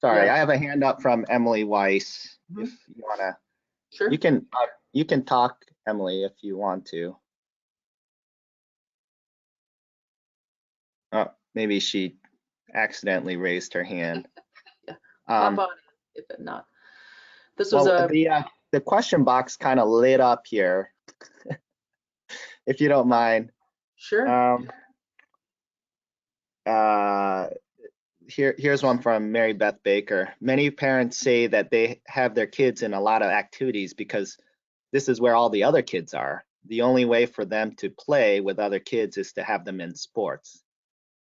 [SPEAKER 1] sorry, yeah. I have a hand up from Emily Weiss. If you wanna,
[SPEAKER 2] sure.
[SPEAKER 1] You can talk, Emily, if you want to. Oh, maybe she accidentally raised her hand.
[SPEAKER 2] Yeah. Pop
[SPEAKER 1] Um,
[SPEAKER 2] on if it not. This was
[SPEAKER 1] well,
[SPEAKER 2] a,
[SPEAKER 1] the question box kind of lit up here, if you don't mind.
[SPEAKER 2] sure.
[SPEAKER 1] Here's one from Mary Beth Baker. Many parents say that they have their kids in a lot of activities because this is where all the other kids are. The only way for them to play with other kids is to have them in sports,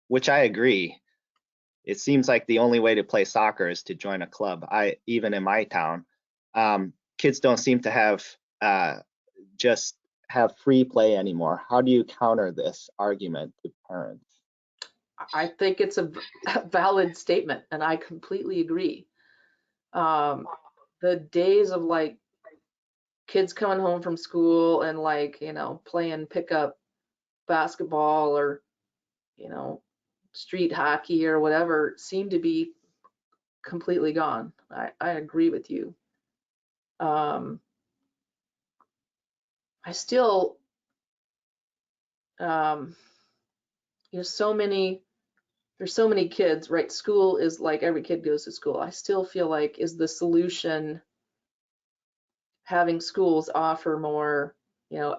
[SPEAKER 1] which I agree. It seems like the only way to play soccer is to join a club. Even in my town, kids don't seem to have just have free play anymore. How do you counter this argument to parents?
[SPEAKER 2] I think it's a valid statement, and I completely agree. The days of like kids coming home from school and like, playing pickup basketball or, street hockey or whatever seem to be completely gone. I agree with you. I still, there's so many kids, right? School is like every kid goes to school. I still feel like is the solution having schools offer more,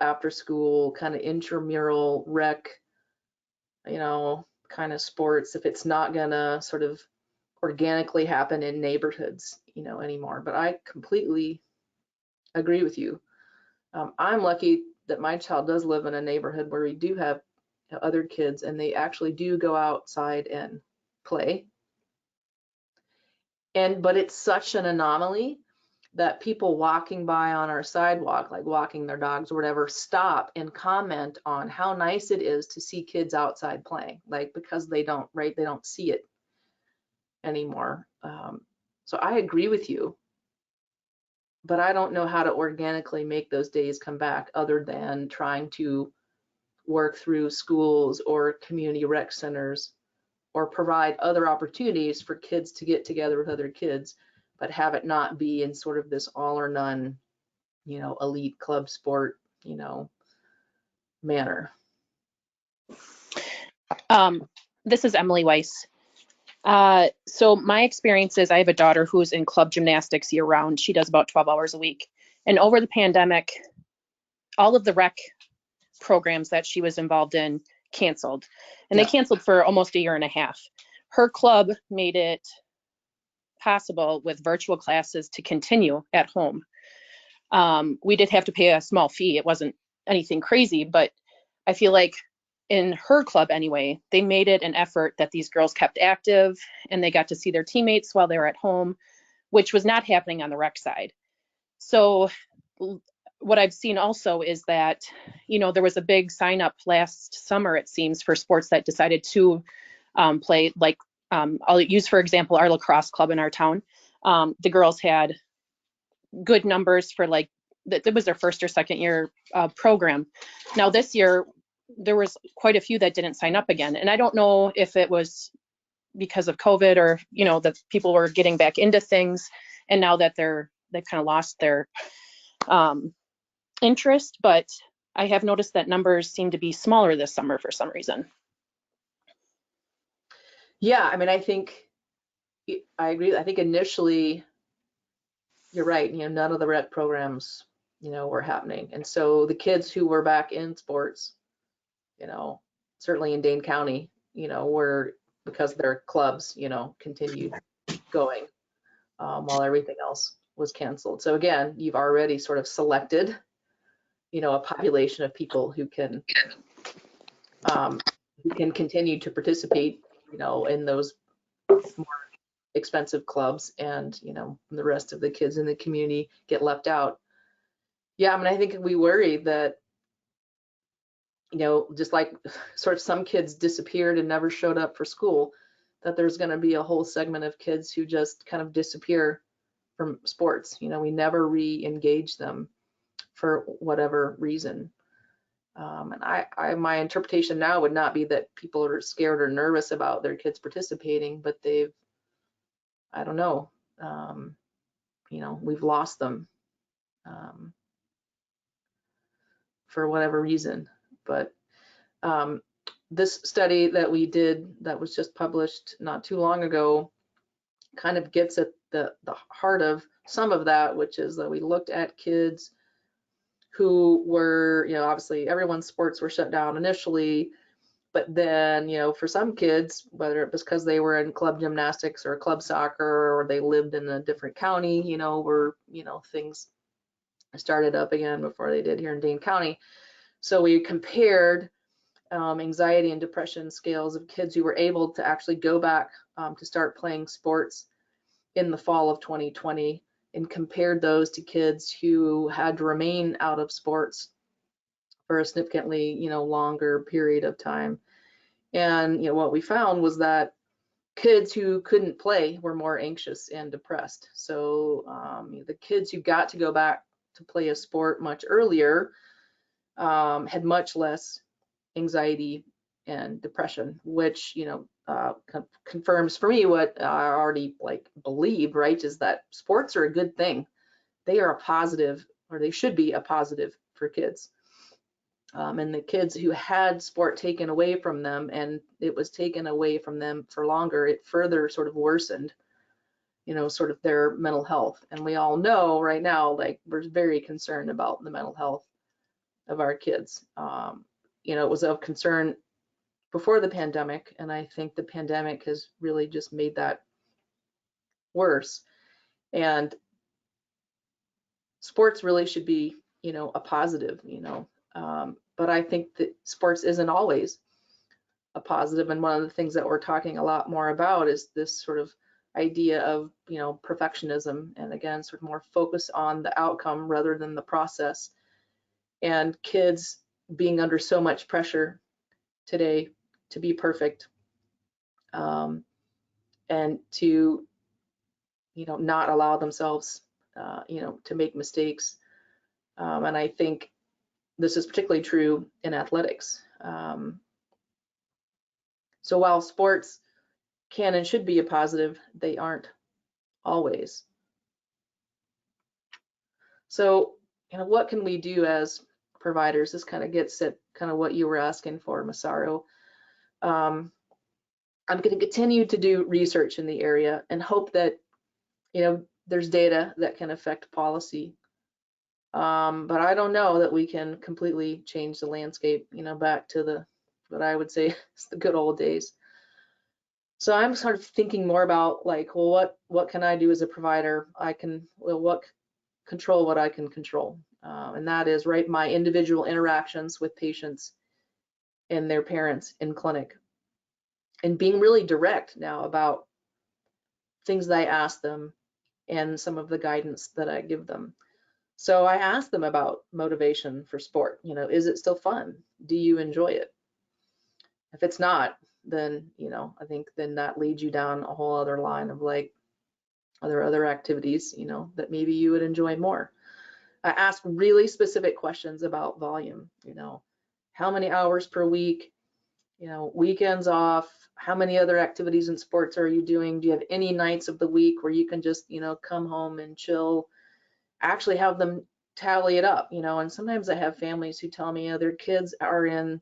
[SPEAKER 2] after school kind of intramural rec, kind of sports if it's not gonna sort of organically happen in neighborhoods, anymore. But I completely agree with you. I'm lucky that my child does live in a neighborhood where we do have other kids and they actually do go outside and play. But it's such an anomaly that people walking by on our sidewalk, like walking their dogs or whatever, stop and comment on how nice it is to see kids outside playing, like because they don't, right? They don't see it anymore. So I agree with you, but I don't know how to organically make those days come back other than trying to work through schools or community rec centers or provide other opportunities for kids to get together with other kids, but have it not be in sort of this all or none, elite club sport, manner.
[SPEAKER 6] This is Emily Weiss. So my experience is I have a daughter who's in club gymnastics year round. She does about 12 hours a week. And over the pandemic, all of the rec programs that she was involved in canceled. And they canceled for almost a year and a half. Her club made it possible with virtual classes to continue at home. We did have to pay a small fee. It wasn't anything crazy, but I feel like in her club anyway, they made it an effort that these girls kept active and they got to see their teammates while they were at home, which was not happening on the rec side. So what I've seen also is that, there was a big sign up last summer, it seems, for sports that decided to play, like I'll use, for example, our lacrosse club in our town. The girls had good numbers for like, it was their first or second year program. Now this year, there was quite a few that didn't sign up again. And I don't know if it was because of COVID or, that people were getting back into things. And now that they've kind of lost their interest, but I have noticed that numbers seem to be smaller this summer for some reason.
[SPEAKER 2] Yeah, I mean, I agree. I think initially you're right. None of the rec programs, were happening. And so the kids who were back in sports, certainly in Dane County, were, because their clubs, continued going while everything else was canceled. So again, you've already sort of selected, a population of people who can continue to participate, in those more expensive clubs, and the rest of the kids in the community get left out. Yeah, I mean, I think we worry that, just like sort of some kids disappeared and never showed up for school, that there's going to be a whole segment of kids who just kind of disappear from sports. We never re-engage them for whatever reason. And my interpretation now would not be that people are scared or nervous about their kids participating, but I don't know, we've lost them for whatever reason. But this study that we did that was just published not too long ago kind of gets at the heart of some of that, which is that we looked at kids who were, obviously everyone's sports were shut down initially, but then, for some kids, whether it was because they were in club gymnastics or club soccer, or they lived in a different county, where, things started up again before they did here in Dane County. So we compared anxiety and depression scales of kids who were able to actually go back to start playing sports in the fall of 2020, and compared those to kids who had to remain out of sports for a significantly, longer period of time. And, what we found was that kids who couldn't play were more anxious and depressed. So the kids who got to go back to play a sport much earlier had much less anxiety and depression, which, confirms for me what I already believed, right, is that sports are a good thing. They are a positive, or they should be a positive for kids. And the kids who had sport taken away from them, and it was taken away from them for longer, it further sort of worsened, sort of their mental health. And we all know right now, we're very concerned about the mental health of our kids. It was of concern before the pandemic, and I think the pandemic has really just made that worse. And sports really should be, a positive, but I think that sports isn't always a positive. And one of the things that we're talking a lot more about is this sort of idea of, perfectionism, and again, sort of more focus on the outcome rather than the process. And kids being under so much pressure today to be perfect, and to, not allow themselves, to make mistakes. And I think this is particularly true in athletics. So while sports can and should be a positive, they aren't always. So, what can we do as providers? This kind of gets at kind of what you were asking for, Masaru. I'm going to continue to do research in the area and hope that, there's data that can affect policy. But I don't know that we can completely change the landscape, back to what I would say is the good old days. So I'm sort of thinking more about well, what can I do as a provider? Control what I can control. And that is, right, my individual interactions with patients and their parents in clinic, and being really direct now about things that I ask them and some of the guidance that I give them. So I ask them about motivation for sport. Is it still fun? Do you enjoy it? If it's not, then, I think then that leads you down a whole other line of other activities, that maybe you would enjoy more. I ask really specific questions about volume, how many hours per week, weekends off, how many other activities and sports are you doing? Do you have any nights of the week where you can just, come home and chill? Actually have them tally it up, and sometimes I have families who tell me their kids are in,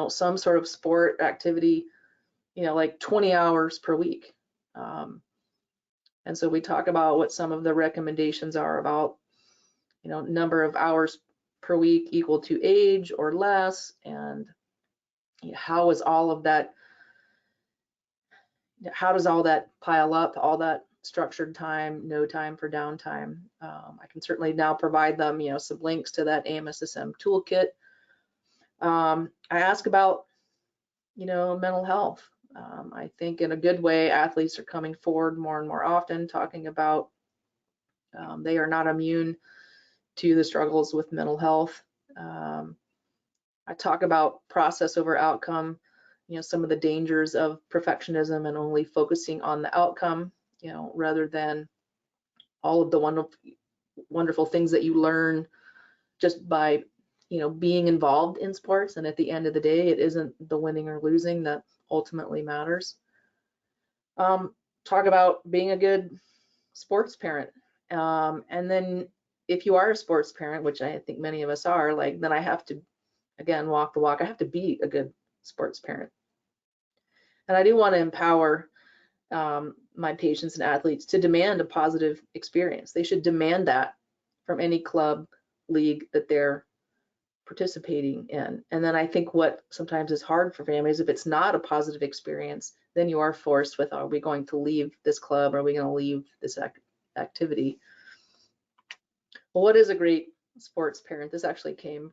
[SPEAKER 2] some sort of sport activity, 20 hours per week. And so we talk about what some of the recommendations are about, number of hours per week equal to age or less, and how is all of that, how does all that pile up, all that structured time, no time for downtime. I can certainly now provide them, some links to that AMSSM toolkit. I ask about, mental health. I think in a good way, athletes are coming forward more and more often, talking about they are not immune to the struggles with mental health. I talk about process over outcome, some of the dangers of perfectionism and only focusing on the outcome, rather than all of the wonderful things that you learn just by, being involved in sports. And at the end of the day, it isn't the winning or losing that ultimately matters. Talk about being a good sports parent. And then if you are a sports parent, which I think many of us are, then I have to again, walk the walk. I have to be a good sports parent. And I do want to empower my patients and athletes to demand a positive experience. They should demand that from any club, league that they're participating in. And then I think what sometimes is hard for families, if it's not a positive experience, then you are forced with, are we going to leave this club? Are we going to leave this activity? Well, what is a great sports parent? This actually came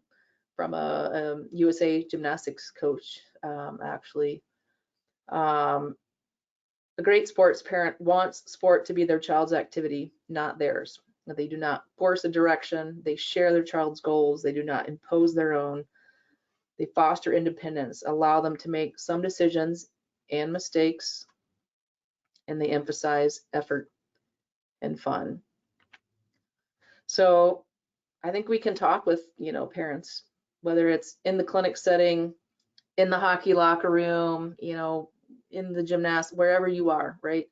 [SPEAKER 2] from a USA gymnastics coach, actually. A great sports parent wants sport to be their child's activity, not theirs. They do not force a direction. They share their child's goals. They do not impose their own. They foster independence, allow them to make some decisions and mistakes, and they emphasize effort and fun. So I think we can talk with, parents, whether it's in the clinic setting, in the hockey locker room, in the gymnast, wherever you are, right?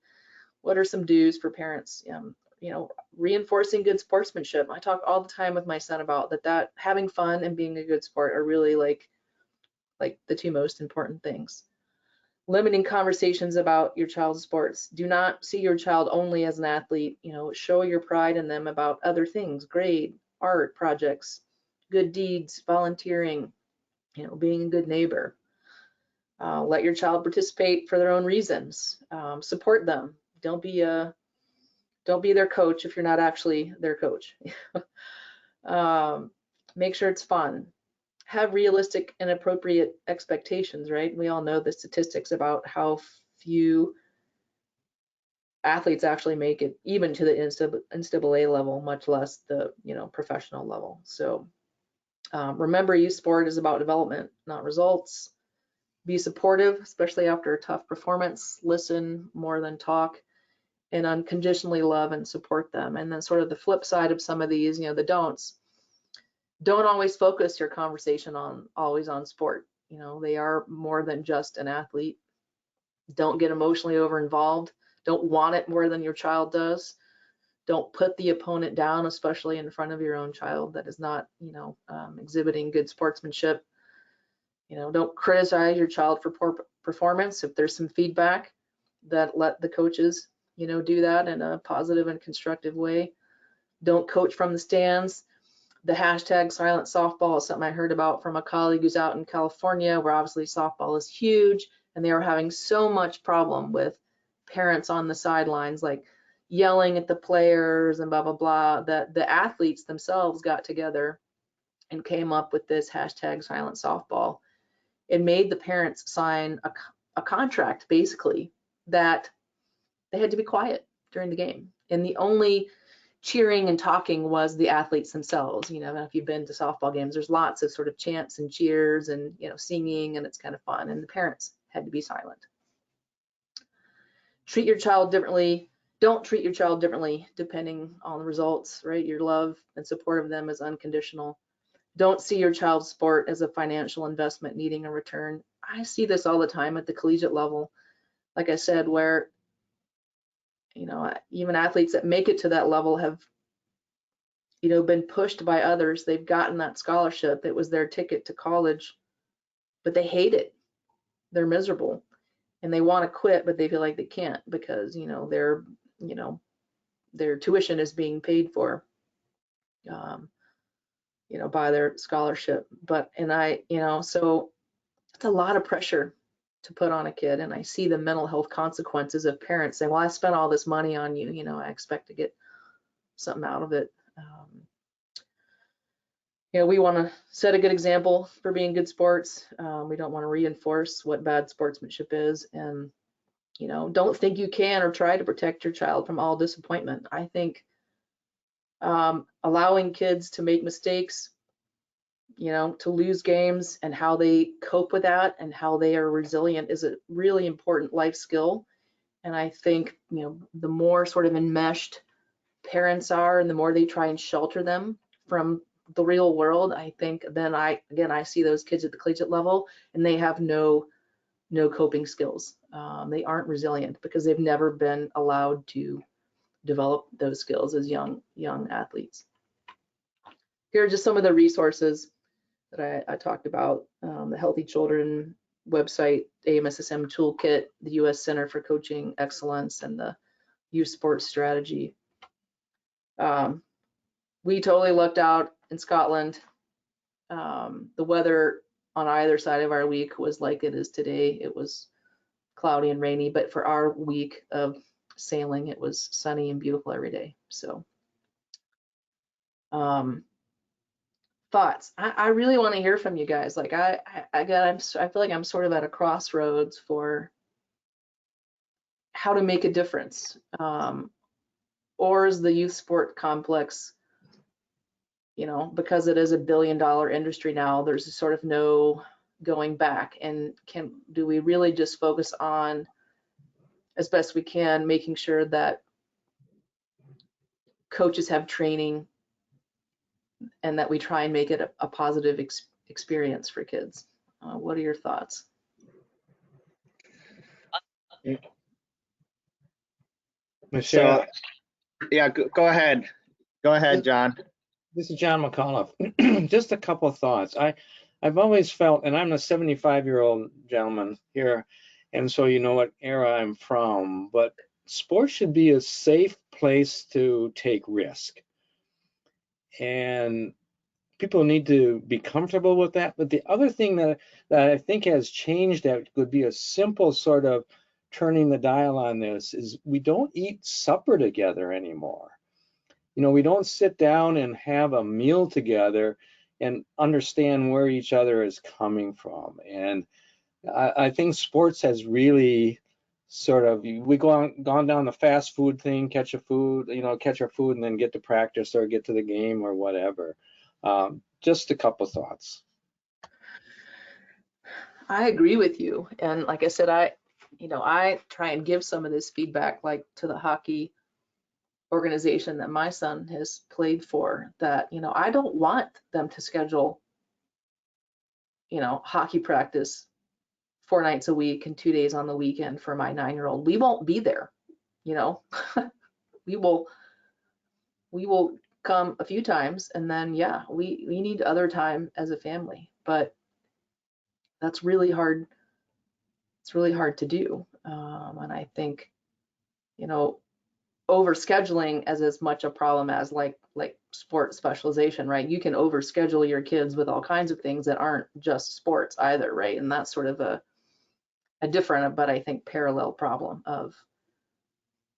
[SPEAKER 2] What are some do's for parents? Reinforcing good sportsmanship. I talk all the time with my son about that having fun and being a good sport are really like the two most important things. Limiting conversations about your child's sports. Do not see your child only as an athlete. Show your pride in them about other things, grade, art projects, good deeds, volunteering, being a good neighbor. Let your child participate for their own reasons. Support them. Don't be their coach if you're not actually their coach. Make sure it's fun. Have realistic and appropriate expectations, right? We all know the statistics about how few athletes actually make it even to the NCAA level, much less the professional level. So remember, youth sport is about development, not results. Be supportive, especially after a tough performance. Listen more than talk, and unconditionally love and support them. And then sort of the flip side of some of these, the don'ts. Don't always focus your conversation always on sport. They are more than just an athlete. Don't get emotionally over involved. Don't want it more than your child does. Don't put the opponent down, especially in front of your own child that is not, exhibiting good sportsmanship. Don't criticize your child for poor performance. If there's some feedback, that let the coaches, do that in a positive and constructive way. Don't coach from the stands. The hashtag silent softball is something I heard about from a colleague who's out in California, where obviously softball is huge, and they were having so much problem with parents on the sidelines, like yelling at the players and blah, blah, blah, that the athletes themselves got together and came up with this hashtag silent softball. It made the parents sign a contract, basically, that they had to be quiet during the game. And the only cheering and talking was the athletes themselves. If you've been to softball games, there's lots of sort of chants and cheers and, singing, and it's kind of fun. And the parents had to be silent. Treat your child differently. Don't treat your child differently depending on the results, right? Your love and support of them is unconditional. Don't see your child's sport as a financial investment needing a return. I see this all the time at the collegiate level, like I said, where even athletes that make it to that level have been pushed by others. They've gotten that scholarship. It was their ticket to college, but they hate it. They're miserable, and they want to quit, but they feel like they can't because their tuition is being paid for by their scholarship. So it's a lot of pressure to put on a kid, and I see the mental health consequences of parents saying, well, I spent all this money on you, I expect to get something out of it. We want to set a good example for being good sports. We don't want to reinforce what bad sportsmanship is, and don't think you can or try to protect your child from all disappointment. I think allowing kids to make mistakes, to lose games, and how they cope with that and how they are resilient is a really important life skill. And I think, the more sort of enmeshed parents are and the more they try and shelter them from the real world, I think then I see those kids at the collegiate level and they have no coping skills. They aren't resilient because they've never been allowed to develop those skills as young athletes. Here are just some of the resources that I talked about, the Healthy Children website, AMSSM Toolkit, the U.S. Center for Coaching Excellence, and the Youth Sports Strategy. We totally lucked out in Scotland. The weather on either side of our week was like it is today. It was cloudy and rainy, but for our week of sailing, it was sunny and beautiful every day. So thoughts. I really want to hear from you guys. Like I feel like I'm sort of at a crossroads for how to make a difference. Or is the youth sport complex, you know, because it is a $1 billion industry now, there's sort of no going back. And do we really just focus on, as best we can, making sure that coaches have training and that we try and make it a positive experience for kids? What are your thoughts?
[SPEAKER 7] Michelle,
[SPEAKER 1] So, yeah, go ahead. Go ahead, John.
[SPEAKER 7] this is John McAuliffe. Just a couple of thoughts. I've always felt, and I'm a 75-year-old gentleman here, and so you know what era I'm from, but sports should be a safe place to take risk. And people need to be comfortable with that. But the other thing that I think has changed that would be a simple sort of turning the dial on this is we don't eat supper together anymore. You know, we don't sit down and have a meal together and understand where each other is coming from. And I think sports has really sort of, we gone down the fast food thing, catch our food and then get to practice or get to the game or whatever. Just a couple thoughts.
[SPEAKER 2] I agree with you. And like I said, I try and give some of this feedback, like to the hockey organization that my son has played for, that, you know, I don't want them to schedule, you know, hockey practice 4 nights a week and 2 days on the weekend for my 9-year-old. We won't be there, you know. we will come a few times, and then yeah, we need other time as a family, but that's really hard. It's really hard to do. And I think, you know, overscheduling is as much a problem as like sports specialization, right? You can overschedule your kids with all kinds of things that aren't just sports either, right? And that's sort of a different, but I think parallel problem of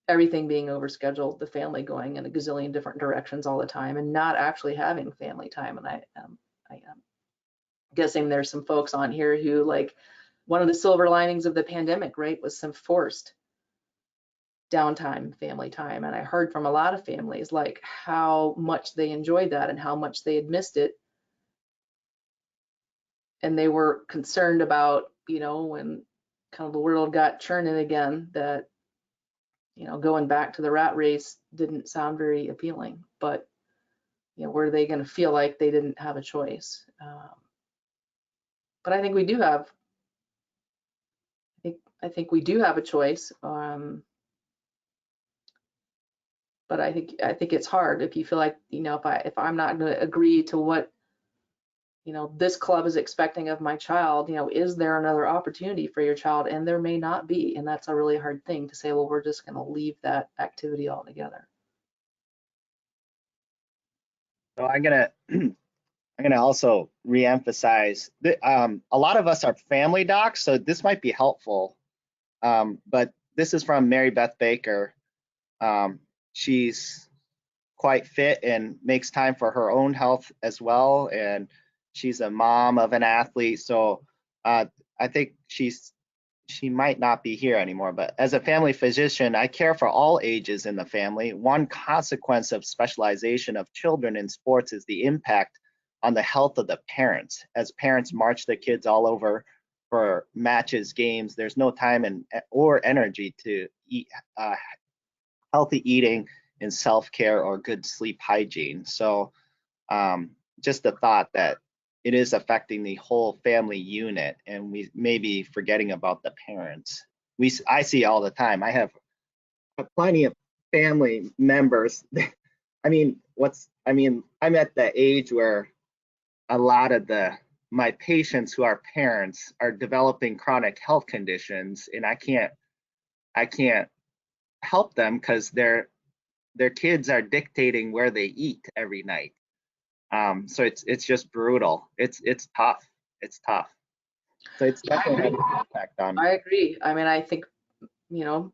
[SPEAKER 2] everything being overscheduled, the family going in a gazillion different directions all the time, and not actually having family time. And I am guessing there's some folks on here who, like, one of the silver linings of the pandemic, right, was some forced downtime, family time. And I heard from a lot of families like how much they enjoyed that and how much they had missed it. And they were concerned about, you know, when kind of the world got churning again, that, you know, going back to the rat race didn't sound very appealing. But, you know, were they going to feel like they didn't have a choice? But I think we do have. I think we do have a choice. But I think it's hard if you feel like, you know, if I'm not going to agree to what, you know, this club is expecting of my child, you know, is there another opportunity for your child? And there may not be. And that's a really hard thing to say, well, we're just going to leave that activity altogether.
[SPEAKER 1] So I'm gonna also reemphasize that a lot of us are family docs, so this might be helpful. But this is from Mary Beth Baker. She's quite fit and makes time for her own health as well, and she's a mom of an athlete. So I think she might not be here anymore, but as a family physician, I care for all ages in the family. One consequence of specialization of children in sports is the impact on the health of the parents. As parents march their kids all over for matches, games, there's no time or energy to eat healthy eating and self-care or good sleep hygiene. So just the thought that it is affecting the whole family unit, and we may be forgetting about the parents. I see all the time. I have plenty of family members. I'm at the age where a lot of my patients who are parents are developing chronic health conditions, and I can't help them because their kids are dictating where they eat every night. So it's just brutal. It's tough. It's tough. So it's definitely had an impact on.
[SPEAKER 2] I agree. I mean, I think, you know,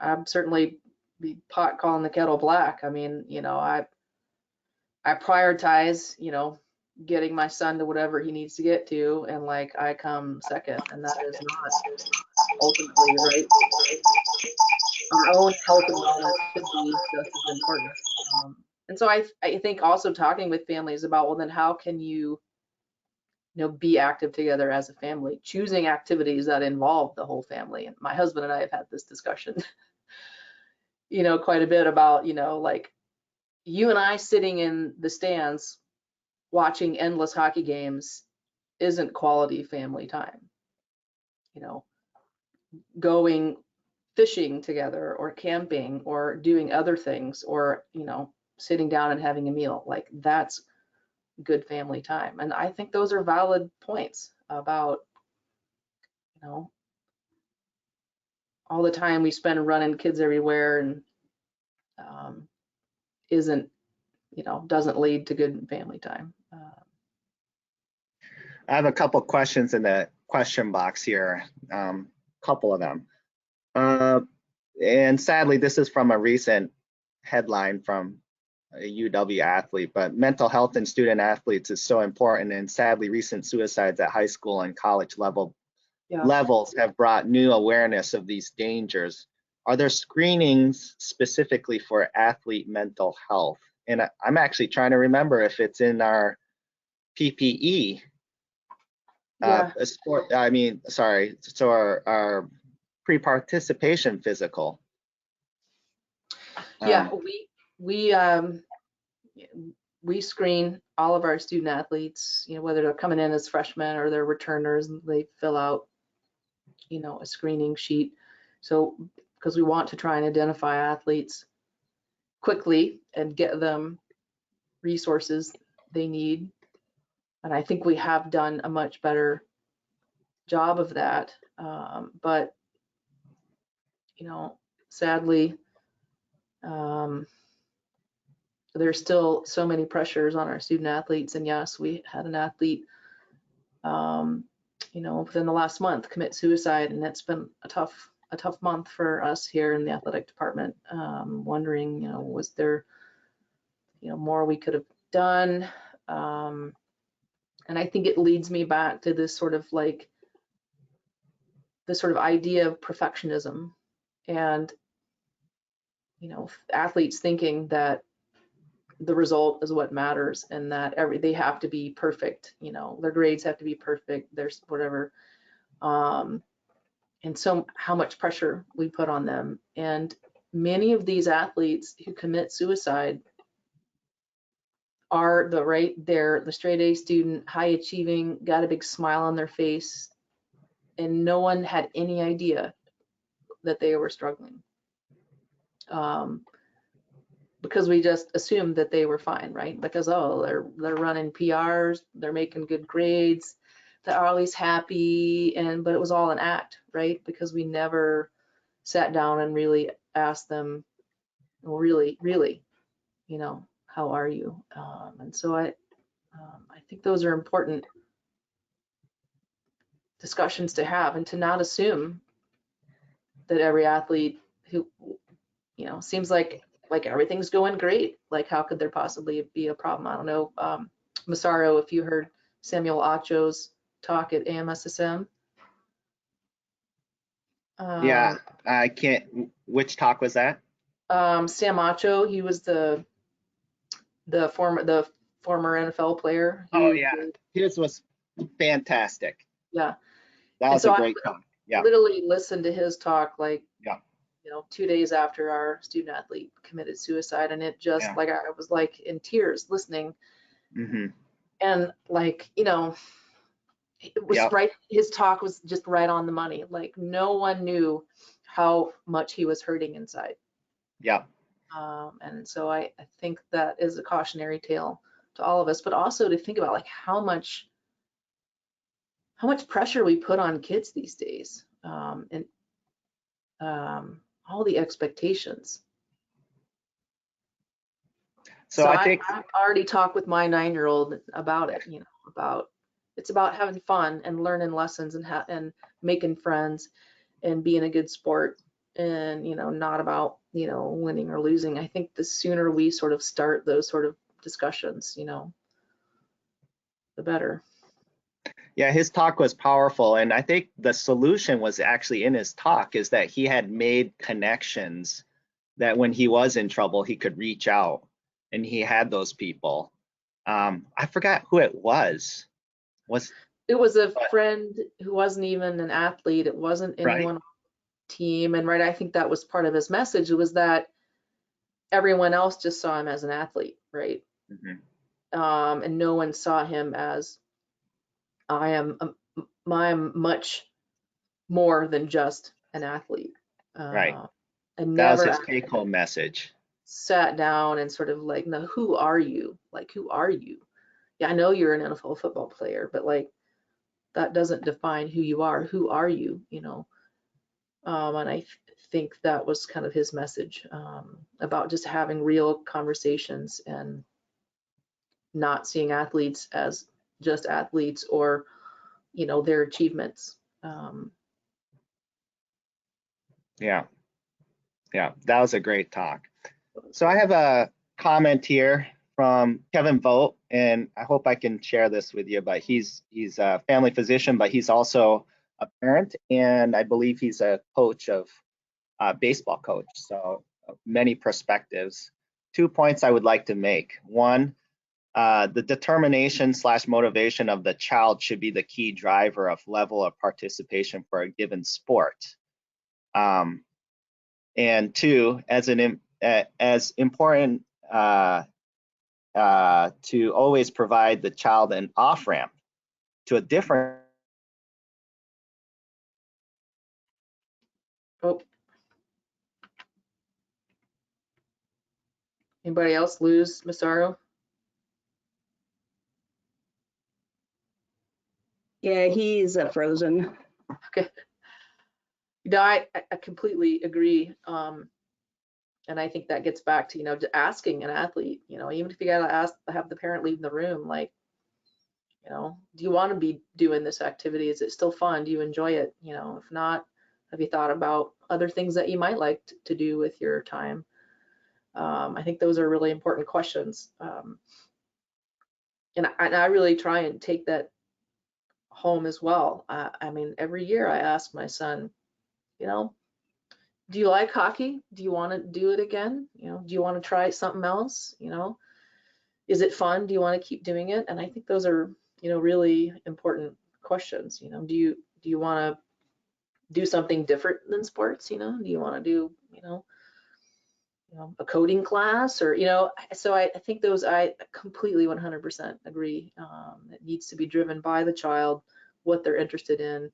[SPEAKER 2] I'm certainly be pot calling the kettle black. I mean, you know, I prioritize, you know, getting my son to whatever he needs to get to, and like I come second, and that is not ultimately right. Our own health and wellness should be just as important. And so I think also talking with families about, well, then how can you know, be active together as a family, choosing activities that involve the whole family. And my husband and I have had this discussion, you know, quite a bit about, you know, like you and I sitting in the stands watching endless hockey games isn't quality family time. You know, going fishing together or camping or doing other things, or, you know, sitting down and having a meal, like that's good family time. And I think those are valid points about, you know, all the time we spend running kids everywhere and isn't, you know, doesn't lead to good family time.
[SPEAKER 1] I have a couple questions in the question box here, couple of them. And sadly, this is from a recent headline from a UW athlete, but mental health in student athletes is so important, and sadly, recent suicides at high school and college levels have brought new awareness of these dangers. Are there screenings specifically for athlete mental health? And I'm actually trying to remember if it's in our PPE.
[SPEAKER 2] Yeah.
[SPEAKER 1] So our pre-participation physical.
[SPEAKER 2] Yeah, we screen all of our student athletes, you know, whether they're coming in as freshmen or they're returners, and they fill out, you know, a screening sheet. So, because we want to try and identify athletes quickly and get them resources they need. And I think we have done a much better job of that. But, you know, sadly, there's still so many pressures on our student athletes. And yes, we had an athlete, you know, within the last month commit suicide, and it's been a tough month for us here in the athletic department. Wondering, you know, was there, you know, more we could have done? And I think it leads me back to this sort of like this sort of idea of perfectionism, and, you know, athletes thinking that the result is what matters, and that they have to be perfect, you know, their grades have to be perfect, there's whatever. And so how much pressure we put on them. And many of these athletes who commit suicide are the straight A student, high achieving, got a big smile on their face, and no one had any idea that they were struggling. Because we just assumed that they were fine, right? Because, oh, they're running PRs, they're making good grades, they're always happy, but it was all an act, right? Because we never sat down and really asked them, well, really, you know, how are you? And so I think those are important discussions to have, and to not assume that every athlete who, you know, seems like everything's going great. Like, how could there possibly be a problem? I don't know, Massaro, if you heard Samuel Acho's talk at AMSSM.
[SPEAKER 1] Yeah, I can't. Which talk was that?
[SPEAKER 2] Sam Acho, he was the former NFL player.
[SPEAKER 1] Oh yeah, his was fantastic.
[SPEAKER 2] Yeah,
[SPEAKER 1] that was a great talk. Yeah,
[SPEAKER 2] literally listened to his talk like,
[SPEAKER 1] yeah,
[SPEAKER 2] you know, 2 days after our student athlete committed suicide, and it just like I was like in tears listening.
[SPEAKER 1] Mm-hmm.
[SPEAKER 2] And like, you know, it was right. His talk was just right on the money. Like, no one knew how much he was hurting inside.
[SPEAKER 1] Yeah.
[SPEAKER 2] And so I think that is a cautionary tale to all of us, but also to think about like how much pressure we put on kids these days, and all the expectations.
[SPEAKER 1] So I think
[SPEAKER 2] I've already talked with my 9-year-old about it, you know, about it's about having fun and learning lessons and making friends and being a good sport, and, you know, not about, you know, winning or losing. I think the sooner we sort of start those sort of discussions, you know, the better.
[SPEAKER 1] yeah, his talk was powerful, and I think the solution was actually in his talk, is that he had made connections that when he was in trouble, he could reach out, and he had those people. I forgot who it was.
[SPEAKER 2] It was a friend who wasn't even an athlete. It wasn't anyone on the team. And I think that was part of his message. It was that everyone else just saw him as an athlete, right?
[SPEAKER 1] Mm-hmm.
[SPEAKER 2] And no one saw him as I'm much more than just an athlete.
[SPEAKER 1] Right.
[SPEAKER 2] And
[SPEAKER 1] That was
[SPEAKER 2] never
[SPEAKER 1] his take-home message.
[SPEAKER 2] sat down and sort of like, no, who are you? Like, who are you? Yeah, I know you're an NFL football player, but like, that doesn't define who you are. Who are you? You know? And I think that was kind of his message, about just having real conversations and not seeing athletes as just athletes or, you know, their achievements.
[SPEAKER 1] Yeah, that was a great talk. So I have a comment here from Kevin Vogt, and I hope I can share this with you, but he's a family physician, but he's also a parent, and I believe he's a coach of baseball coach, so many perspectives. 2 points I would like to make. One, the determination/motivation of the child should be the key driver of level of participation for a given sport. And two, as important to always provide the child an off-ramp to a different.
[SPEAKER 2] Oh. Anybody else lose Massaro?
[SPEAKER 8] Yeah, he's frozen.
[SPEAKER 2] Okay. No, I completely agree. And I think that gets back to, you know, to asking an athlete, you know, even if you gotta have the parent leave the room, like, you know, do you want to be doing this activity? Is it still fun? Do you enjoy it? You know, if not, have you thought about other things that you might like to do with your time? I think those are really important questions. And I really try and take that home as well. I mean, every year I ask my son, you know, do you like hockey? Do you want to do it again? You know, do you want to try something else? You know, is it fun? Do you want to keep doing it? And I think those are, you know, really important questions. You know, do you want to do something different than sports? You know, do you want to do, you know, a coding class, or, you know, so I think those, I completely 100% agree. It needs to be driven by the child, what they're interested in,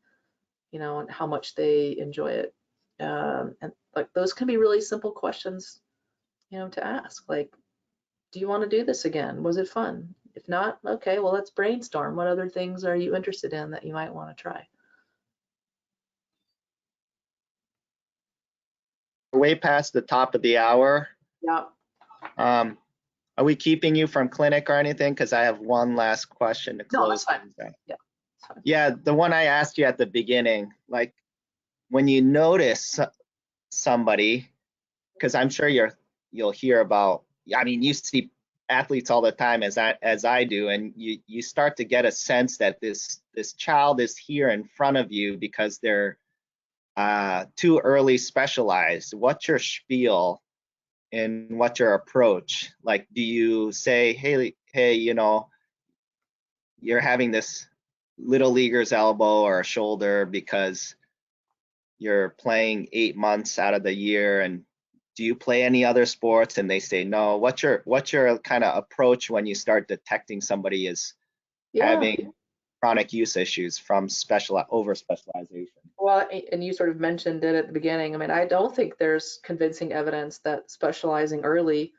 [SPEAKER 2] you know, and how much they enjoy it. And like, those can be really simple questions, you know, to ask, like, do you want to do this again? Was it fun? If not, okay, well, let's brainstorm. What other things are you interested in that you might want to try?
[SPEAKER 1] We're way past the top of the hour.
[SPEAKER 2] Yeah.
[SPEAKER 1] Are we keeping you from clinic or anything? Because I have one last question to close.
[SPEAKER 2] No, that's fine.
[SPEAKER 1] things out.
[SPEAKER 2] Yeah. That's fine.
[SPEAKER 1] Yeah, the one I asked you at the beginning, like when you notice somebody, because I'm sure you'll hear about, I mean, you see athletes all the time, as I do, and you start to get a sense that this child is here in front of you because they're too early specialized. What's your spiel and what's your approach? Like, do you say, hey, you know, you're having this little leaguer's elbow or a shoulder because you're playing 8 months out of the year, and do you play any other sports? And they say no. What's your kind of approach when you start detecting somebody is having chronic use issues from over specialization?
[SPEAKER 2] Well, and you sort of mentioned it at the beginning. I mean, I don't think there's convincing evidence that specializing early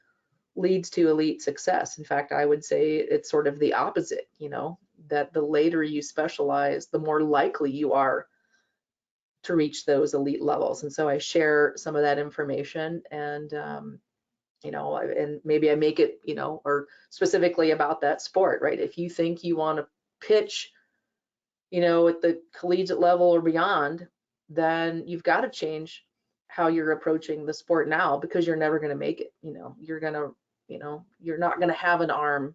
[SPEAKER 2] leads to elite success. In fact, I would say it's sort of the opposite, you know, that the later you specialize, the more likely you are to reach those elite levels. And so I share some of that information, and you know, and maybe I make it, you know, or specifically about that sport, right? If you think you want to pitch, you know, at the collegiate level or beyond, then you've got to change how you're approaching the sport now, because you're never going to make it. You know, you're going to, you know, you're not going to have an arm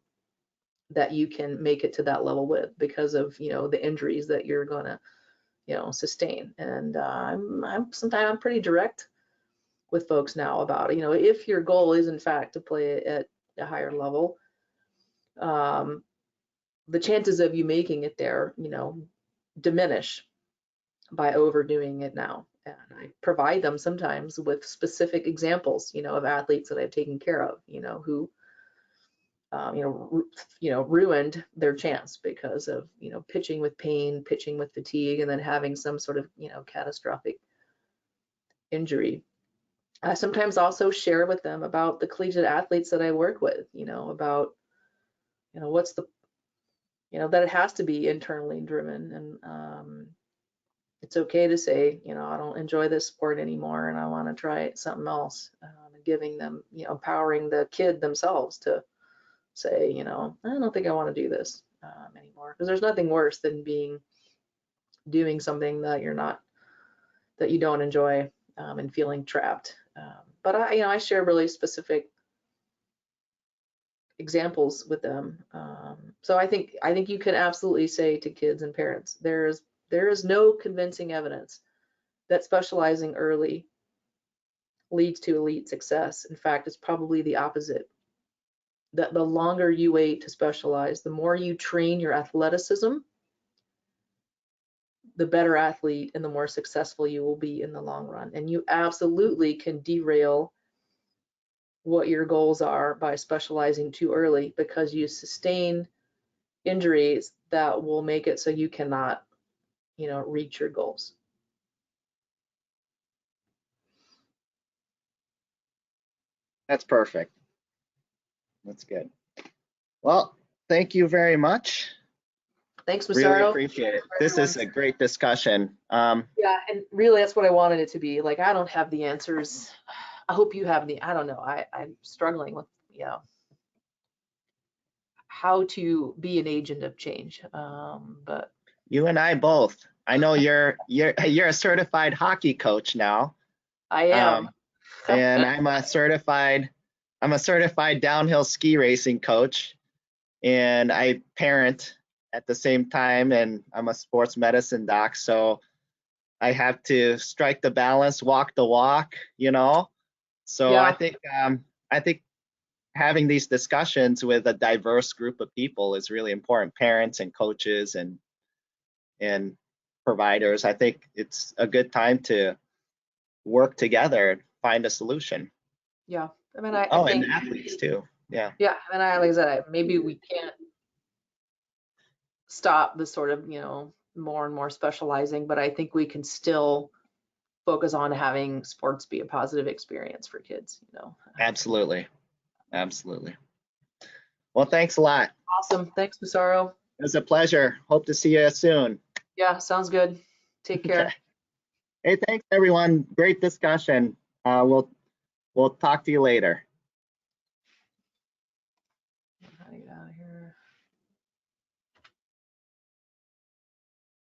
[SPEAKER 2] that you can make it to that level with, because of, you know, the injuries that you're going to, you know, sustain. And sometimes I'm pretty direct with folks now about, you know, if your goal is in fact to play at a higher level, the chances of you making it there, you know, diminish by overdoing it now. And I provide them sometimes with specific examples, you know, of athletes that I've taken care of, you know, who, ruined their chance because of, you know, pitching with pain, pitching with fatigue, and then having some sort of, you know, catastrophic injury. I sometimes also share with them about the collegiate athletes that I work with, you know, about, you know, what's the, you know, that it has to be internally driven. And it's okay to say, you know, I don't enjoy this sport anymore and I want to try something else. And giving them, you know, empowering the kid themselves to say, you know, I don't think I want to do this anymore. Because there's nothing worse than doing something that that you don't enjoy, and feeling trapped. But I share really specific examples with them. So I think you can absolutely say to kids and parents, there is no convincing evidence that specializing early leads to elite success. In fact, it's probably the opposite. That the longer you wait to specialize, the more you train your athleticism, the better athlete and the more successful you will be in the long run. And you absolutely can derail what your goals are by specializing too early, because you sustain injuries that will make it so you cannot, you know, reach your goals.
[SPEAKER 1] That's perfect. That's good. Well, thank you very much.
[SPEAKER 2] Thanks,
[SPEAKER 1] Really
[SPEAKER 2] Massaro.
[SPEAKER 1] appreciate it. This is a great discussion.
[SPEAKER 2] Yeah, and really that's what I wanted it to be. Like, I don't have the answers. I hope you have I don't know. I'm struggling with, you know, how to be an agent of change. But
[SPEAKER 1] You and I both. I know you're a certified hockey coach now.
[SPEAKER 2] I am.
[SPEAKER 1] And I'm a certified downhill ski racing coach, and I parent at the same time, and I'm a sports medicine doc, so I have to strike the balance, walk the walk, you know. So
[SPEAKER 2] Yeah.
[SPEAKER 1] I think having these discussions with a diverse group of people is really important, parents and coaches and providers. I think it's a good time to work together and find a solution.
[SPEAKER 2] Yeah. I mean, I
[SPEAKER 1] Oh,
[SPEAKER 2] think,
[SPEAKER 1] and athletes too. Yeah.
[SPEAKER 2] yeah. And like I said, maybe we can't stop the sort of, you know, more and more specializing, but I think we can still focus on having sports be a positive experience for kids, you know.
[SPEAKER 1] Absolutely. Absolutely. Well, thanks a lot.
[SPEAKER 2] Awesome. Thanks, Massaro.
[SPEAKER 1] It was a pleasure. Hope to see you soon.
[SPEAKER 2] Yeah, sounds good. Take care.
[SPEAKER 1] Okay. Hey, thanks everyone. Great discussion. We'll talk to you later.